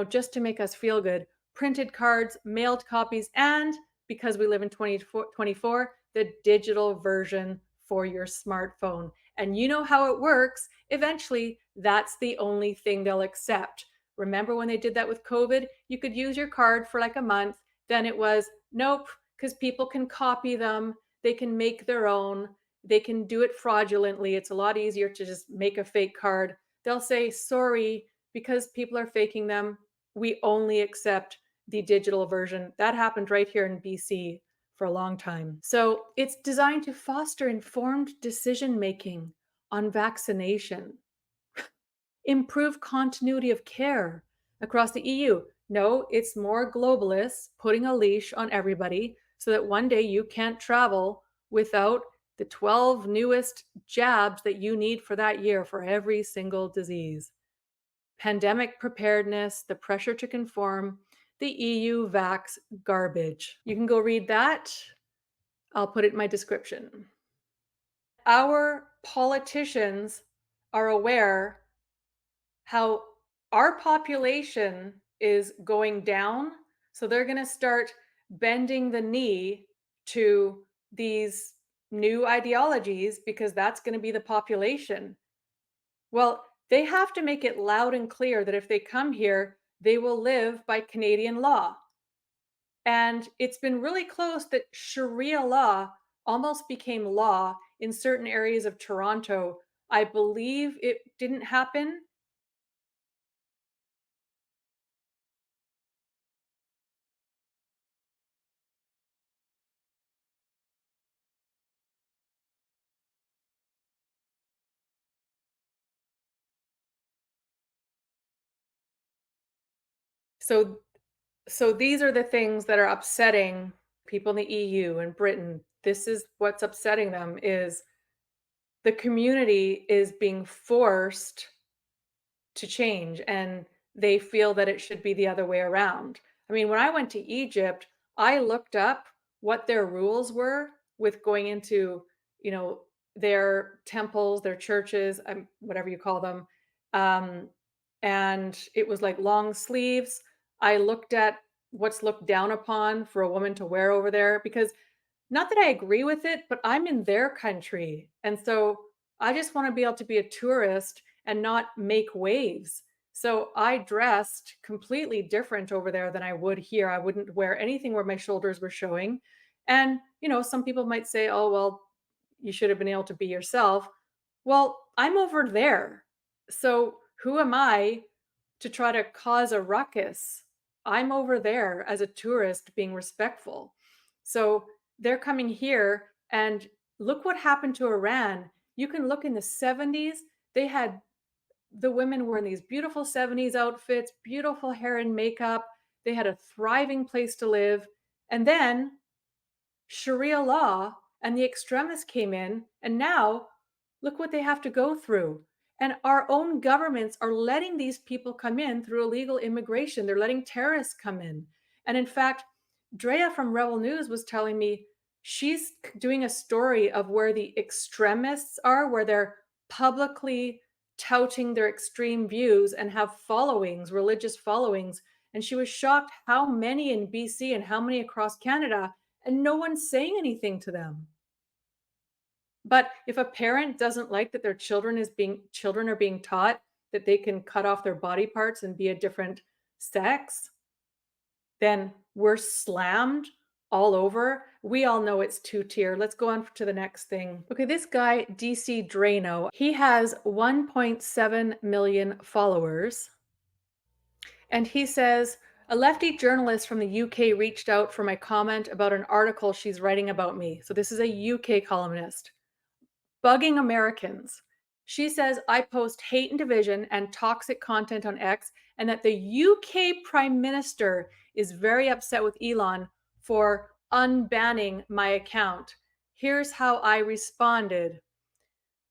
just to make us feel good, printed cards, mailed copies, and because we live in 2024, the digital version for your smartphone. And you know how it works. Eventually, that's the only thing they'll accept. Remember when they did that with COVID? You could use your card for like a month. Then it was, nope, because people can copy them, they can make their own, they can do it fraudulently. It's a lot easier to just make a fake card. They'll say, sorry, because people are faking them, we only accept the digital version. That happened right here in BC for a long time. So it's designed to foster informed decision making on vaccination, improve continuity of care across the EU. No, it's more globalists putting a leash on everybody so that one day you can't travel without the 12 newest jabs that you need for that year for every single disease. Pandemic preparedness, the pressure to conform, the EU vax garbage. You can go read that. I'll put it in my description. Our politicians are aware how our population is going down. So they're going to start bending the knee to these new ideologies because that's going to be the population. Well, they have to make it loud and clear that if they come here, they will live by Canadian law. And it's been really close that Sharia law almost became law in certain areas of Toronto. I believe it didn't happen. So so these are the things that are upsetting people in the EU and Britain. This is what's upsetting them is the community is being forced to change and they feel that it should be the other way around. I mean, when I went to Egypt, I looked up what their rules were with going into, you know, their temples, their churches, whatever you call them. Um, and it was like long sleeves. I looked at what's looked down upon for a woman to wear over there because not that I agree with it, but I'm in their country. And so I just want to be able to be a tourist and not make waves. So I dressed completely different over there than I would here. I wouldn't wear anything where my shoulders were showing. And, you know, some people might say, oh, well, you should have been able to be yourself. Well, I'm over there. So who am I to try to cause a ruckus? I'm over there as a tourist being respectful. So they're coming here and look what happened to Iran. You can look in the 70s, they had the women were in these beautiful 70s outfits, beautiful hair and makeup. They had a thriving place to live. And then Sharia law and the extremists came in, and now look what they have to go through. And our own governments are letting these people come in through illegal immigration. They're letting terrorists come in. And in fact, Drea from Rebel News was telling me she's doing a story of where the extremists are, where they're publicly touting their extreme views and have followings, religious followings. And she was shocked how many in BC and how many across Canada, and no one's saying anything to them. But if a parent doesn't like that their children are being taught that they can cut off their body parts and be a different sex, then we're slammed all over. We all know it's two-tier. Let's go on to the next thing. Okay, this guy, DC Drano, he has 1.7 million followers. And he says, a lefty journalist from the UK reached out for my comment about an article she's writing about me. So this is a UK columnist. Bugging Americans. She says I post hate and division and toxic content on X, and that the UK Prime Minister is very upset with Elon for unbanning my account. Here's how I responded.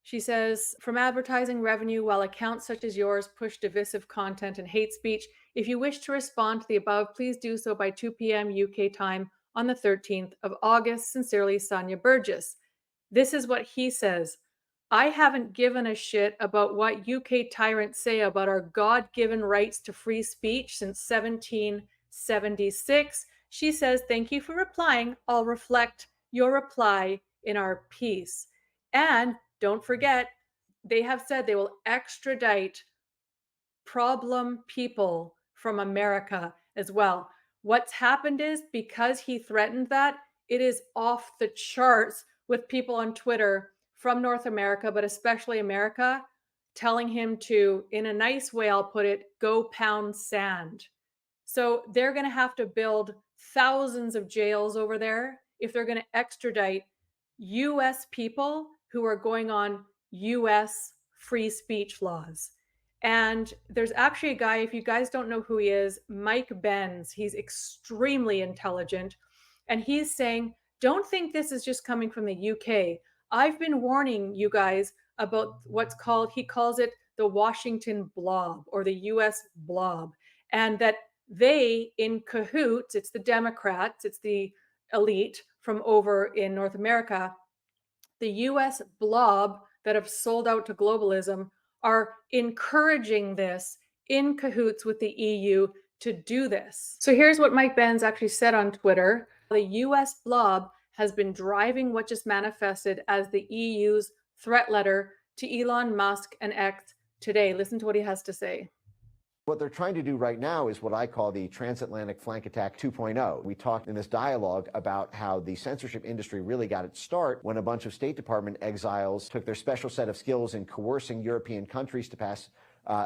She says, from advertising revenue, while accounts such as yours push divisive content and hate speech, if you wish to respond to the above, please do so by 2 p.m. UK time on the 13th of August. Sincerely, Sonia Burgess. This is what he says. I haven't given a shit about what UK tyrants say about our God-given rights to free speech since 1776. She says, thank you for replying. I'll reflect your reply in our piece. And don't forget, they have said they will extradite problem people from America as well. What's happened is because he threatened that, it is off the charts with people on Twitter from North America, but especially America, telling him to, in a nice way, I'll put it, go pound sand. So they're going to have to build thousands of jails over there if they're going to extradite US people who are going on US free speech laws. And there's actually a guy, if you guys don't know who he is, Mike Benz. He's extremely intelligent. And he's saying, don't think this is just coming from the UK. I've been warning you guys about what's called, he calls it the Washington blob or the US blob. And that they, in cahoots, it's the Democrats, it's the elite from over in North America, the US blob that have sold out to globalism are encouraging this in cahoots with the EU to do this. So here's what Mike Benz actually said on Twitter. The US blob has been driving what just manifested as the EU's threat letter to Elon Musk and X today. Listen to what he has to say. What they're trying to do right now is what I call the transatlantic flank attack 2.0. We talked in this dialogue about how the censorship industry really got its start when a bunch of State Department exiles took their special set of skills in coercing European countries to pass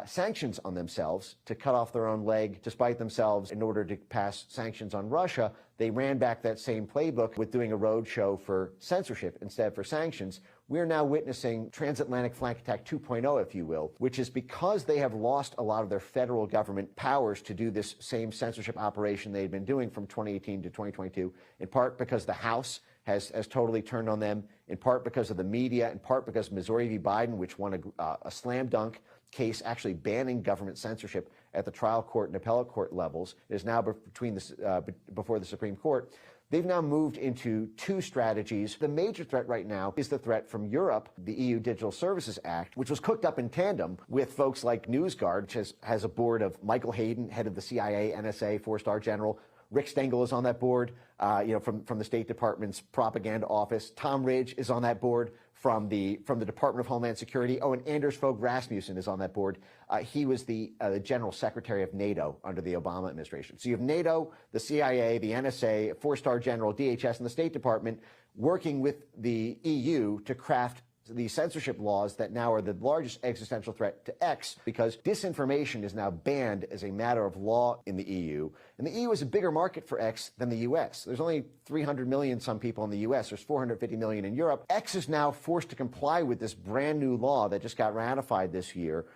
sanctions on themselves, to cut off their own leg to spite themselves in order to pass sanctions on Russia. They ran back that same playbook with doing a roadshow for censorship instead for sanctions. We're now witnessing transatlantic flank attack 2.0, if you will, which is because they have lost a lot of their federal government powers to do this same censorship operation they've been doing from 2018 to 2022, in part because the House has totally turned on them, in part because of the media, in part because Missouri v. Biden, which won a slam dunk case actually banning government censorship at the trial court and appellate court levels, is now before the Supreme Court. They've now moved into two strategies. The major threat right now is the threat from Europe, the EU Digital Services Act, which was cooked up in tandem with folks like NewsGuard, which has a board of Michael Hayden, head of the CIA, NSA, four-star general. Rick Stengel is on that board, from the State Department's propaganda office. Tom Ridge is on that board from the Department of Homeland Security. Oh, and Anders Fogh Rasmussen is on that board. He was the General Secretary of NATO under the Obama administration. So you have NATO, the CIA, the NSA, four-star general, DHS, and the State Department working with the EU to craft the censorship laws that now are the largest existential threat to X, because disinformation is now banned as a matter of law in the EU. And the EU is a bigger market for X than the US. There's only 300 million some people in the US. There's 450 million in Europe. X is now forced to comply with this brand new law that just got ratified this year,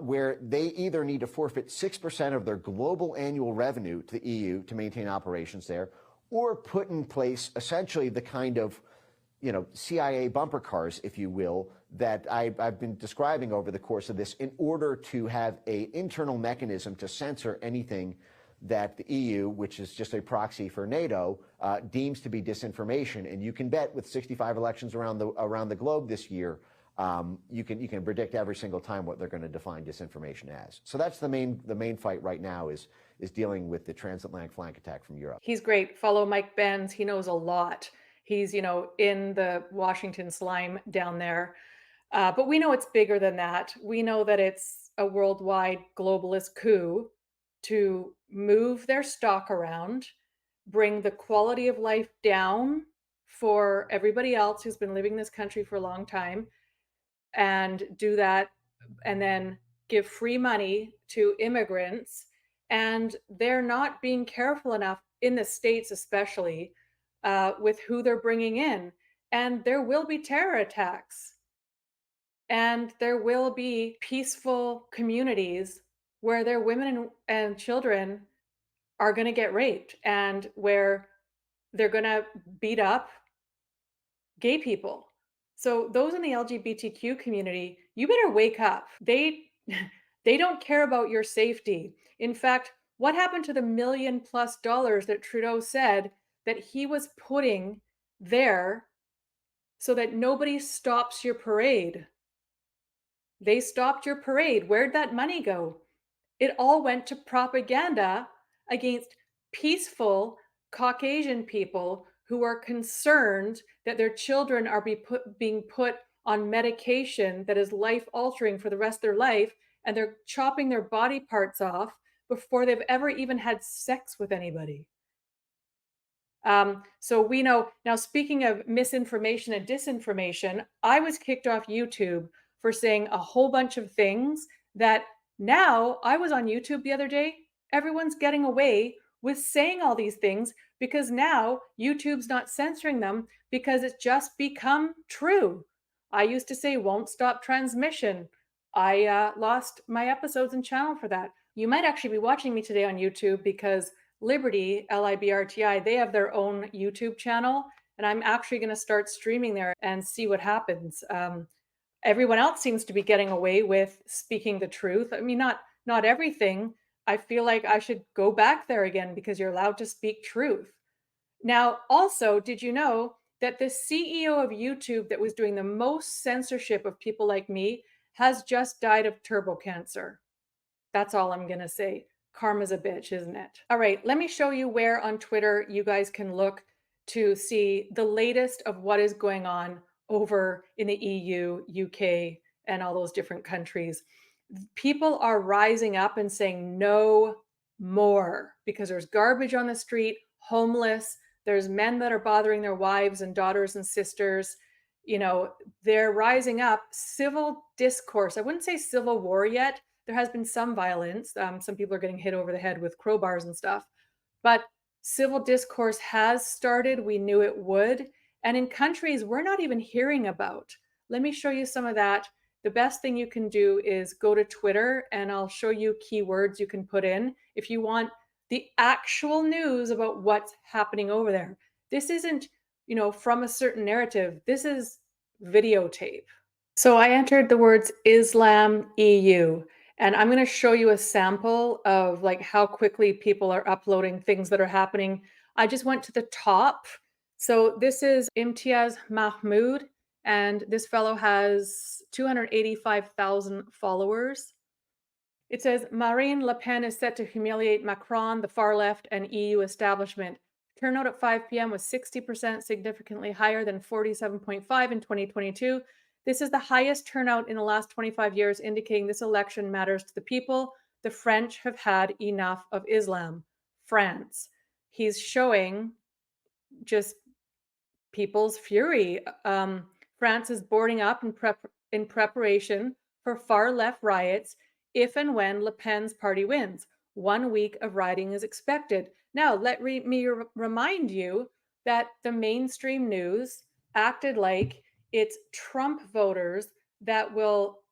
where they either need to forfeit 6% of their global annual revenue to the EU to maintain operations there, or put in place essentially the kind of CIA bumper cars, if you will, that I've been describing over the course of this, in order to have an internal mechanism to censor anything that the EU, which is just a proxy for NATO, deems to be disinformation. And you can bet with 65 elections around the globe this year, you can predict every single time what they're going to define disinformation as. So that's the main fight right now is dealing with the transatlantic flank attack from Europe. He's great. Follow Mike Benz. He knows a lot. He's, in the Washington slime down there. But we know it's bigger than that. We know that it's a worldwide globalist coup to move their stock around, bring the quality of life down for everybody else who's been living in this country for a long time, and do that, and then give free money to immigrants. And they're not being careful enough, in the States especially, with who they're bringing in. And there will be terror attacks. And there will be peaceful communities where their women and children are going to get raped, and where they're going to beat up gay people. So those in the LGBTQ community, you better wake up. They don't care about your safety. In fact, what happened to the $1 million+ that Trudeau said that he was putting there so that nobody stops your parade? They stopped your parade. Where'd that money go? It all went to propaganda against peaceful Caucasian people who are concerned that their children are being put on medication that is life-altering for the rest of their life, and they're chopping their body parts off before they've ever even had sex with anybody. So we know now, speaking of misinformation and disinformation, I was kicked off YouTube for saying a whole bunch of things that now I was on YouTube the other day. Everyone's getting away with saying all these things because now YouTube's not censoring them because it's just become true. I used to say won't stop transmission. I lost my episodes and channel for that. You might actually be watching me today on YouTube because Liberty, Liberti, they have their own YouTube channel, and I'm actually going to start streaming there and see what happens. Everyone else seems to be getting away with speaking the truth. I mean, not everything. I feel like I should go back there again because you're allowed to speak truth. Now, also, did you know that the CEO of YouTube that was doing the most censorship of people like me has just died of turbo cancer? That's all I'm going to say. Karma's a bitch, isn't it? All right, let me show you where on Twitter you guys can look to see the latest of what is going on over in the EU, UK, and all those different countries. People are rising up and saying no more because there's garbage on the street, homeless, there's men that are bothering their wives and daughters and sisters. You know, they're rising up. Civil discourse. I wouldn't say civil war yet. There has been some violence. Some people are getting hit over the head with crowbars and stuff. But civil discourse has started. We knew it would. And in countries we're not even hearing about. Let me show you some of that. The best thing you can do is go to Twitter and I'll show you keywords you can put in if you want the actual news about what's happening over there. This isn't, from a certain narrative. This is videotape. So I entered the words Islam EU, and I'm going to show you a sample of like how quickly people are uploading things that are happening. I just went to the top. So this is Imtiaz Mahmoud, and this fellow has 285,000 followers. It says Marine Le Pen is set to humiliate Macron, the far left, and EU establishment. Turnout at 5 p.m. was 60%, significantly higher than 47.5 in 2022. This is the highest turnout in the last 25 years, indicating this election matters to the people. The French have had enough of Islam. France. He's showing just people's fury. France is boarding up in preparation for far left riots if and when Le Pen's party wins. 1 week of rioting is expected. Now, let me remind you that the mainstream news acted like it's Trump voters that will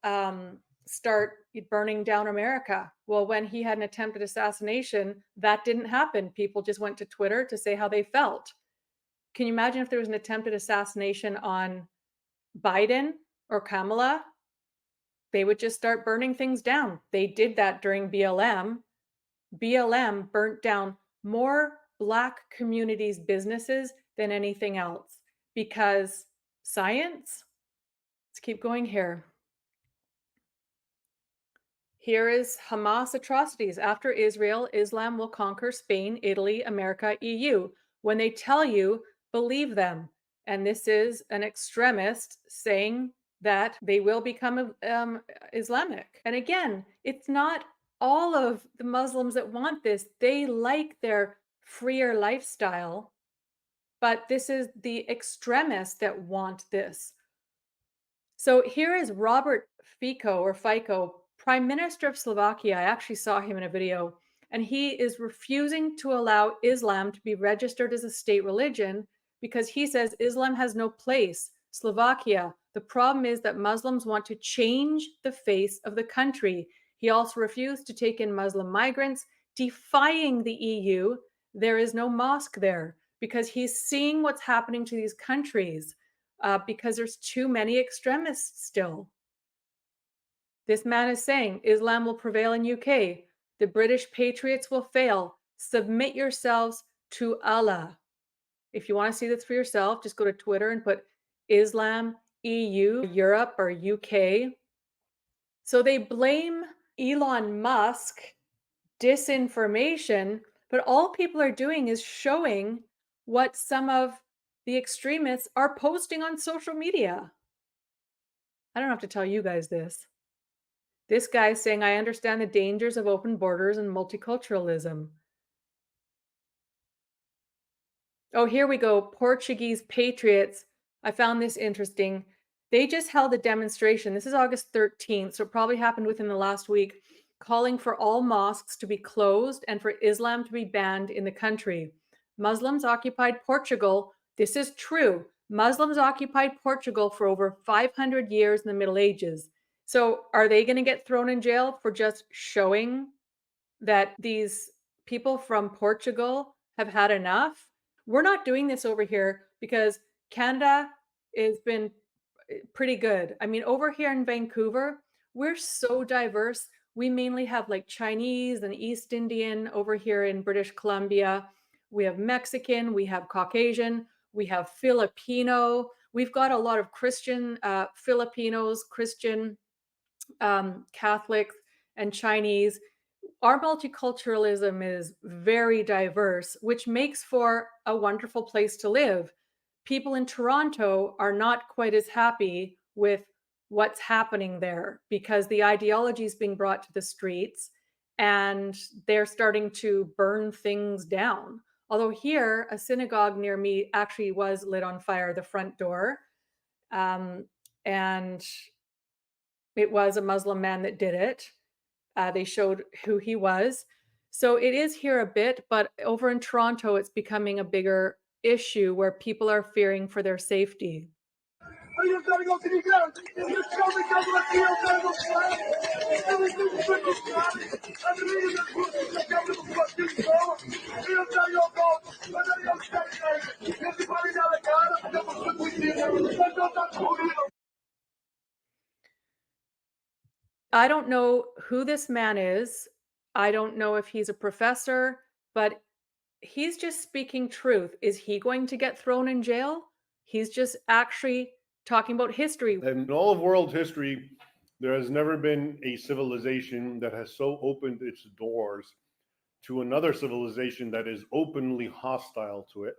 start burning down America. Well, when he had an attempted assassination, that didn't happen. People just went to Twitter to say how they felt. Can you imagine if there was an attempted assassination on Biden or Kamala? They would just start burning things down. They did that during BLM. BLM burnt down more Black communities' businesses than anything else because science. Let's keep going here. Here is Hamas atrocities. After Israel, Islam will conquer Spain, Italy, America, EU. When they tell you, believe them. And this is an extremist saying that they will become Islamic. And again, it's not all of the Muslims that want this. They like their freer lifestyle, but this is the extremists that want this. So here is Robert Fico, Prime Minister of Slovakia. I actually saw him in a video, and he is refusing to allow Islam to be registered as a state religion because he says Islam has no place. Slovakia, the problem is that Muslims want to change the face of the country. He also refused to take in Muslim migrants, defying the EU. There is no mosque there because he's seeing what's happening to these countries. Because there's too many extremists still. This man is saying Islam will prevail in UK. The British patriots will fail. Submit yourselves to Allah. If you want to see this for yourself, just go to Twitter and put Islam, EU, Europe, or UK. So they blame Elon Musk, disinformation, but all people are doing is showing what some of the extremists are posting on social media. I don't have to tell you guys this. This guy is saying, I understand the dangers of open borders and multiculturalism. Oh, here we go. Portuguese patriots. I found this interesting. They just held a demonstration. This is August 13th, so it probably happened within the last week, calling for all mosques to be closed and for Islam to be banned in the country. Muslims occupied Portugal. This is true. Muslims occupied Portugal for over 500 years in the Middle Ages. So are they going to get thrown in jail for just showing that these people from Portugal have had enough? We're not doing this over here because Canada has been pretty good. I mean, over here in Vancouver, we're so diverse. We mainly have like Chinese and East Indian over here in British Columbia. We have Mexican, we have Caucasian, we have Filipino. We've got a lot of Christian Filipinos, Christian Catholics, and Chinese. Our multiculturalism is very diverse, which makes for a wonderful place to live. People in Toronto are not quite as happy with what's happening there because the ideology is being brought to the streets and they're starting to burn things down. Although here, a synagogue near me actually was lit on fire, the front door. And it was a Muslim man that did it. They showed who he was. So it is here a bit, but over in Toronto, it's becoming a bigger issue where people are fearing for their safety. I don't know who this man is. I don't know if he's a professor, but he's just speaking truth. Is he going to get thrown in jail? He's just actually talking about history. In all of world history, there has never been a civilization that has so opened its doors to another civilization that is openly hostile to it.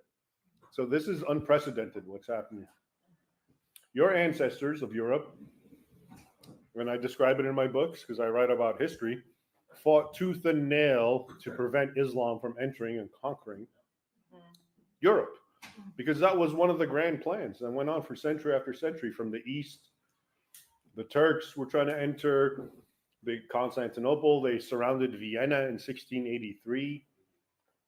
So this is unprecedented, what's happening. Your ancestors of Europe, and I describe it in my books because I write about history, fought tooth and nail to prevent Islam from entering and conquering Europe, because that was one of the grand plans that went on for century after century. From the east, the Turks were trying to enter Constantinople. They surrounded Vienna in 1683.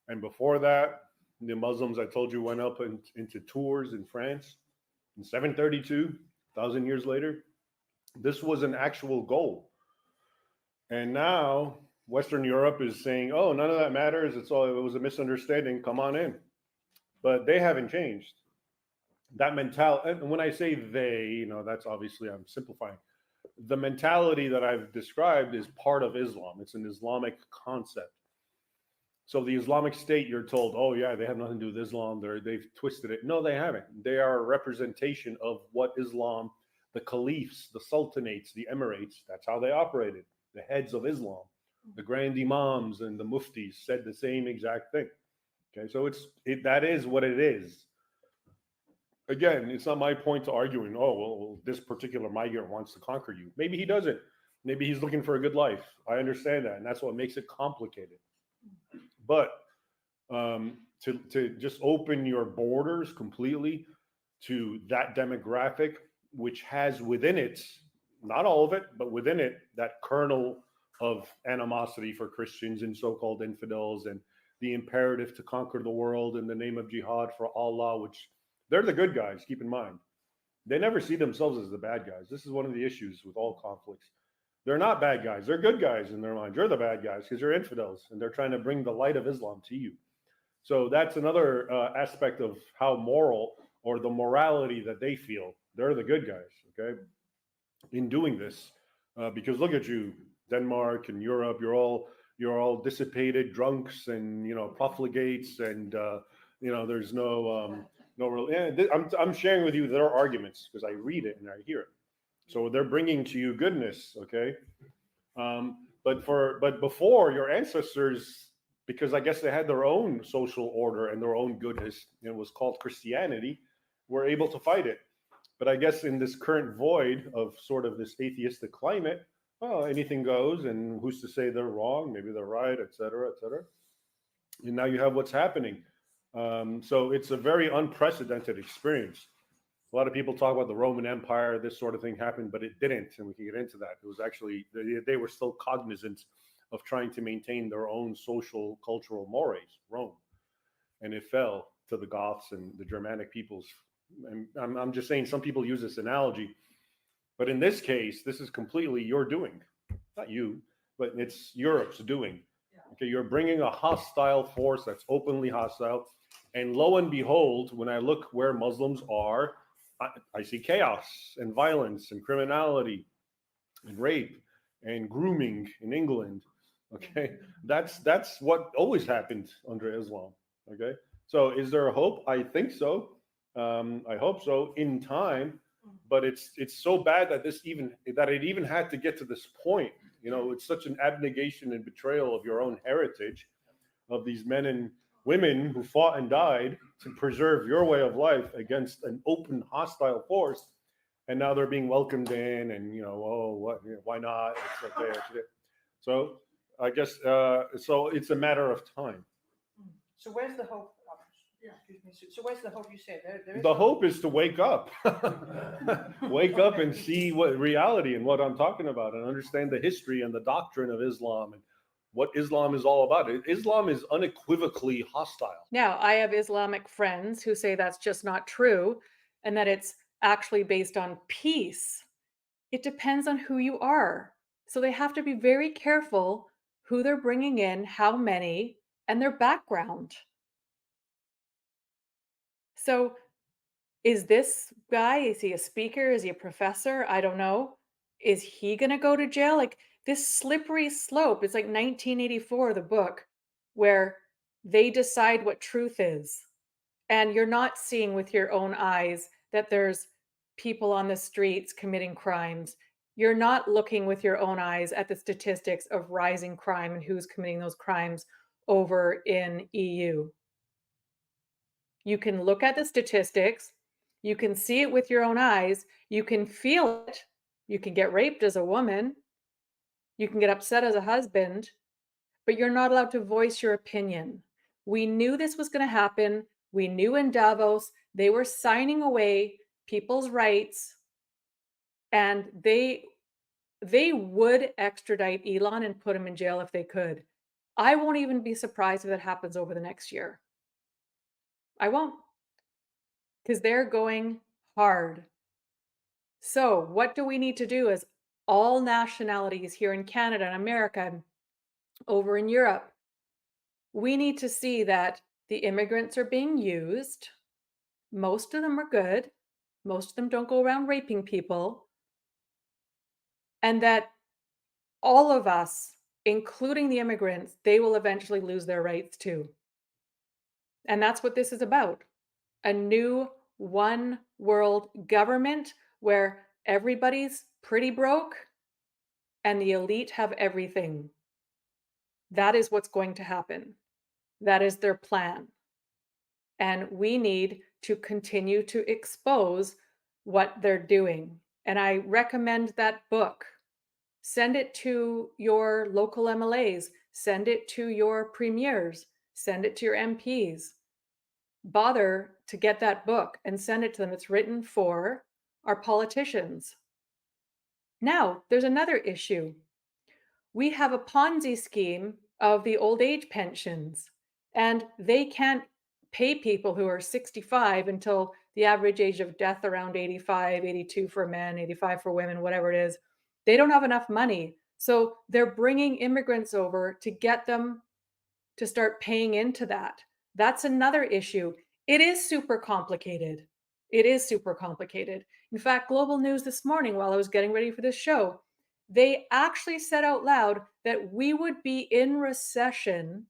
And before that, the Muslims, I told you, went up into Tours in France in 732, 1,000 years later. This was an actual goal. And now Western Europe is saying, oh, none of that matters. It was a misunderstanding. Come on in. But they haven't changed. That mentality, and when I say they, that's obviously, I'm simplifying. The mentality that I've described is part of Islam. It's an Islamic concept. So the Islamic State, you're told, oh yeah, they have nothing to do with Islam. They've twisted it. No, they haven't. They are a representation of what Islam, the caliphs, the sultanates, the emirates, that's how they operated. The heads of Islam, the grand imams and the muftis said the same exact thing. Okay, so that is what it is. Again, it's not my point to arguing, oh, well, this particular migrant wants to conquer you. Maybe he doesn't. Maybe he's looking for a good life. I understand that, and that's what makes it complicated. But to just open your borders completely to that demographic, which has within it, not all of it, but within it, that kernel of animosity for Christians and so-called infidels, and the imperative to conquer the world in the name of jihad for Allah, which they're the good guys, keep in mind. They never see themselves as the bad guys. This is one of the issues with all conflicts. They're not bad guys. They're good guys in their mind. You're the bad guys because you're infidels, and they're trying to bring the light of Islam to you. So that's another aspect of how moral, or the morality that they feel. They're the good guys, okay, in doing this. Because look at you, Denmark and Europe, you're all dissipated drunks and, profligates, and, there's no real, I'm sharing with you their arguments because I read it and I hear it. So they're bringing to you goodness, okay? But before, your ancestors, because I guess they had their own social order and their own goodness, it was called Christianity, were able to fight it. But I guess in this current void of sort of this atheistic climate, well, anything goes, and who's to say they're wrong? Maybe they're right, et cetera, et cetera. And now you have what's happening. So it's a very unprecedented experience. A lot of people talk about the Roman Empire, this sort of thing happened, but it didn't, and we can get into that. It was actually, they were still cognizant of trying to maintain their own social, cultural mores, Rome. And it fell to the Goths and the Germanic peoples. And I'm just saying, some people use this analogy, but in this case, this is completely your doing. Not you, but it's Europe's doing. Okay, you're bringing a hostile force that's openly hostile. And lo and behold, when I look where Muslims are, I see chaos and violence and criminality and rape and grooming in England. Okay, that's what always happened under Islam. Okay, so is there a hope? I think so. I hope so in time, but it's so bad that it even had to get to this point. You know, it's such an abnegation and betrayal of your own heritage, of these men and women who fought and died to preserve your way of life against an open hostile force, and now they're being welcomed in, and oh, what, why not? It's okay. So I guess so. It's a matter of time. So where's the hope? Yeah, excuse me. So where's the hope? You say there is the hope is to wake up, wake up and see what reality and what I'm talking about, and understand the history and the doctrine of Islam and what Islam is all about. Islam is unequivocally hostile. Now, I have Islamic friends who say that's just not true and that it's actually based on peace. It depends on who you are. So they have to be very careful who they're bringing in, how many, and their background. So is this guy, is he a speaker? Is he a professor? I don't know. Is he going to go to jail? Like this slippery slope. It's like 1984, the book, where they decide what truth is. And you're not seeing with your own eyes that there's people on the streets committing crimes. You're not looking with your own eyes at the statistics of rising crime and who's committing those crimes over in EU. You can look at the statistics, you can see it with your own eyes, you can feel it, you can get raped as a woman, you can get upset as a husband, but you're not allowed to voice your opinion. We knew this was going to happen. We knew in Davos they were signing away people's rights, and they would extradite Elon and put him in jail if they could. I won't even be surprised if that happens over the next year. I won't, because they're going hard. So what do we need to do as all nationalities here in Canada and America and over in Europe? We need to see that the immigrants are being used. Most of them are good. Most of them don't go around raping people. And that all of us, including the immigrants, they will eventually lose their rights too. And that's what this is about. A new one world government where everybody's pretty broke and the elite have everything. That is what's going to happen. That is their plan. And we need to continue to expose what they're doing. And I recommend that book. Send it to your local MLAs, send it to your premiers, send it to your MPs. Bother to get that book and send it to them. It's written for our politicians. Now, there's another issue. We have a Ponzi scheme of the old age pensions, and they can't pay people who are 65 until the average age of death around 85, 82 for men, 85 for women, whatever it is. They don't have enough money. So they're bringing immigrants over to get them to start paying into that. That's another issue. It is super complicated. It is super complicated. In fact, Global News this morning, while I was getting ready for this show, they actually said out loud that we would be in recession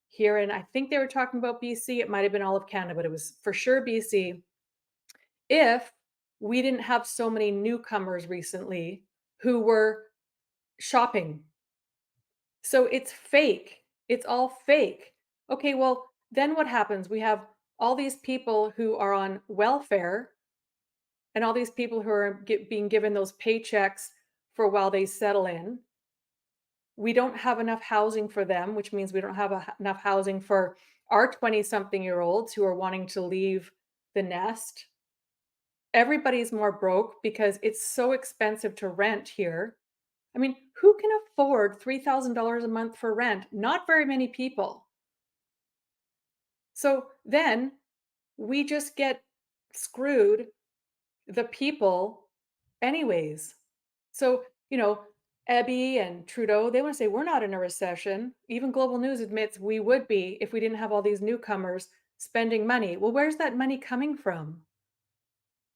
here. And I think they were talking about BC. It might have been all of Canada, but it was for sure BC. If we didn't have so many newcomers recently who were shopping. So it's fake. It's all fake. Okay, well, then what happens? We have all these people who are on welfare and all these people who are being given those paychecks for while they settle in. We don't have enough housing for them, which means we don't have enough housing for our 20-something-year-olds who are wanting to leave the nest. Everybody's more broke because it's so expensive to rent here. I mean, who can afford $3,000 a month for rent? Not very many people. So then we just get screwed, the people, anyways. So, Ebby and Trudeau, they want to say we're not in a recession. Even Global News admits we would be if we didn't have all these newcomers spending money. Well, where's that money coming from?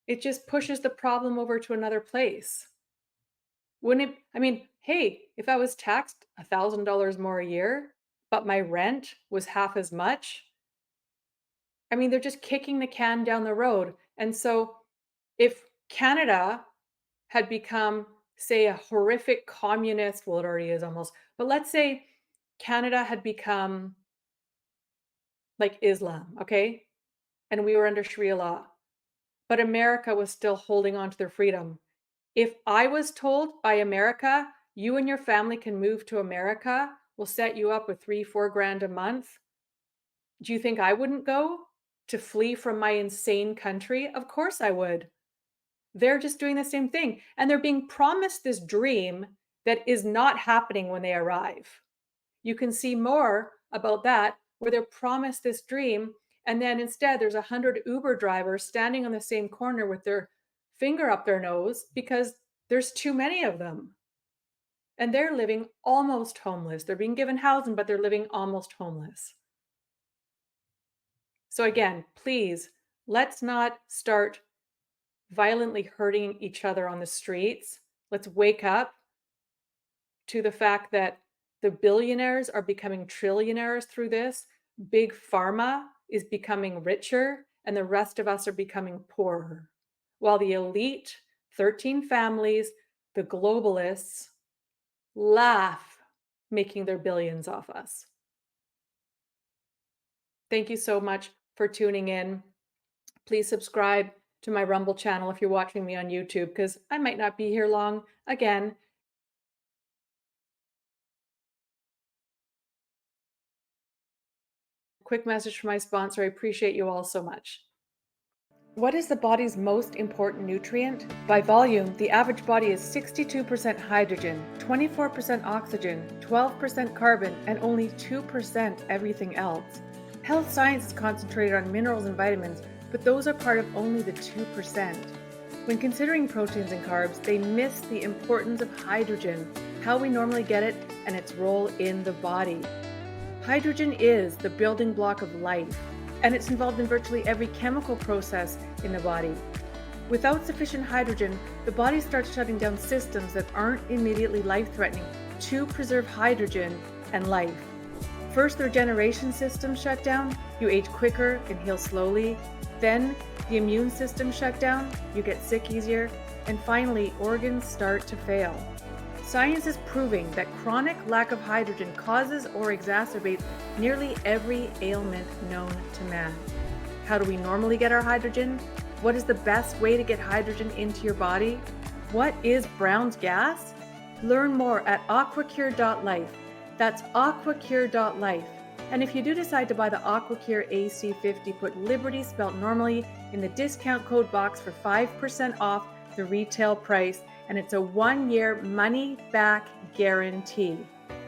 It just pushes the problem over to another place. Wouldn't it? I mean, hey, if I was taxed $1,000 more a year, but my rent was half as much, I mean, they're just kicking the can down the road. And so if Canada had become, say, a horrific communist, well, it already is almost, but let's say Canada had become like Islam, okay? And we were under Sharia law, but America was still holding on to their freedom. If I was told by America, you and your family can move to America, we'll set you up with 3-4 grand a month, do you think I wouldn't go to flee from my insane country? Of course I would. They're just doing the same thing. And they're being promised this dream that is not happening when they arrive. You can see more about that where they're promised this dream. And then instead, there's 100 Uber drivers standing on the same corner with their finger up their nose because there's too many of them. And they're living almost homeless. They're being given housing, but they're living almost homeless. So again, please, let's not start violently hurting each other on the streets. Let's wake up to the fact that the billionaires are becoming trillionaires through this. Big pharma is becoming richer, and the rest of us are becoming poorer. While the elite, 13 families, the globalists, laugh making their billions off us. Thank you so much for tuning in. Please subscribe to my Rumble channel if you're watching me on YouTube, because I might not be here long. Again, quick message from my sponsor. I appreciate you all so much. What is the body's most important nutrient? By volume, the average body is 62% hydrogen, 24% oxygen, 12% carbon, and only 2% everything else. Health science is concentrated on minerals and vitamins, but those are part of only the 2%. When considering proteins and carbs, they miss the importance of hydrogen, how we normally get it, and its role in the body. Hydrogen is the building block of life, and it's involved in virtually every chemical process in the body. Without sufficient hydrogen, the body starts shutting down systems that aren't immediately life-threatening to preserve hydrogen and life. First, the regeneration system shut down, you age quicker and heal slowly. Then, the immune system shut down, you get sick easier. And finally, organs start to fail. Science is proving that chronic lack of hydrogen causes or exacerbates nearly every ailment known to man. How do we normally get our hydrogen? What is the best way to get hydrogen into your body? What is Brown's gas? Learn more at aquacure.life. That's aquacure.life. And if you do decide to buy the AquaCure AC50, put Liberty spelt normally in the discount code box for 5% off the retail price, and it's a 1-year money-back guarantee.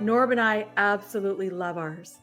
Norb and I absolutely love ours.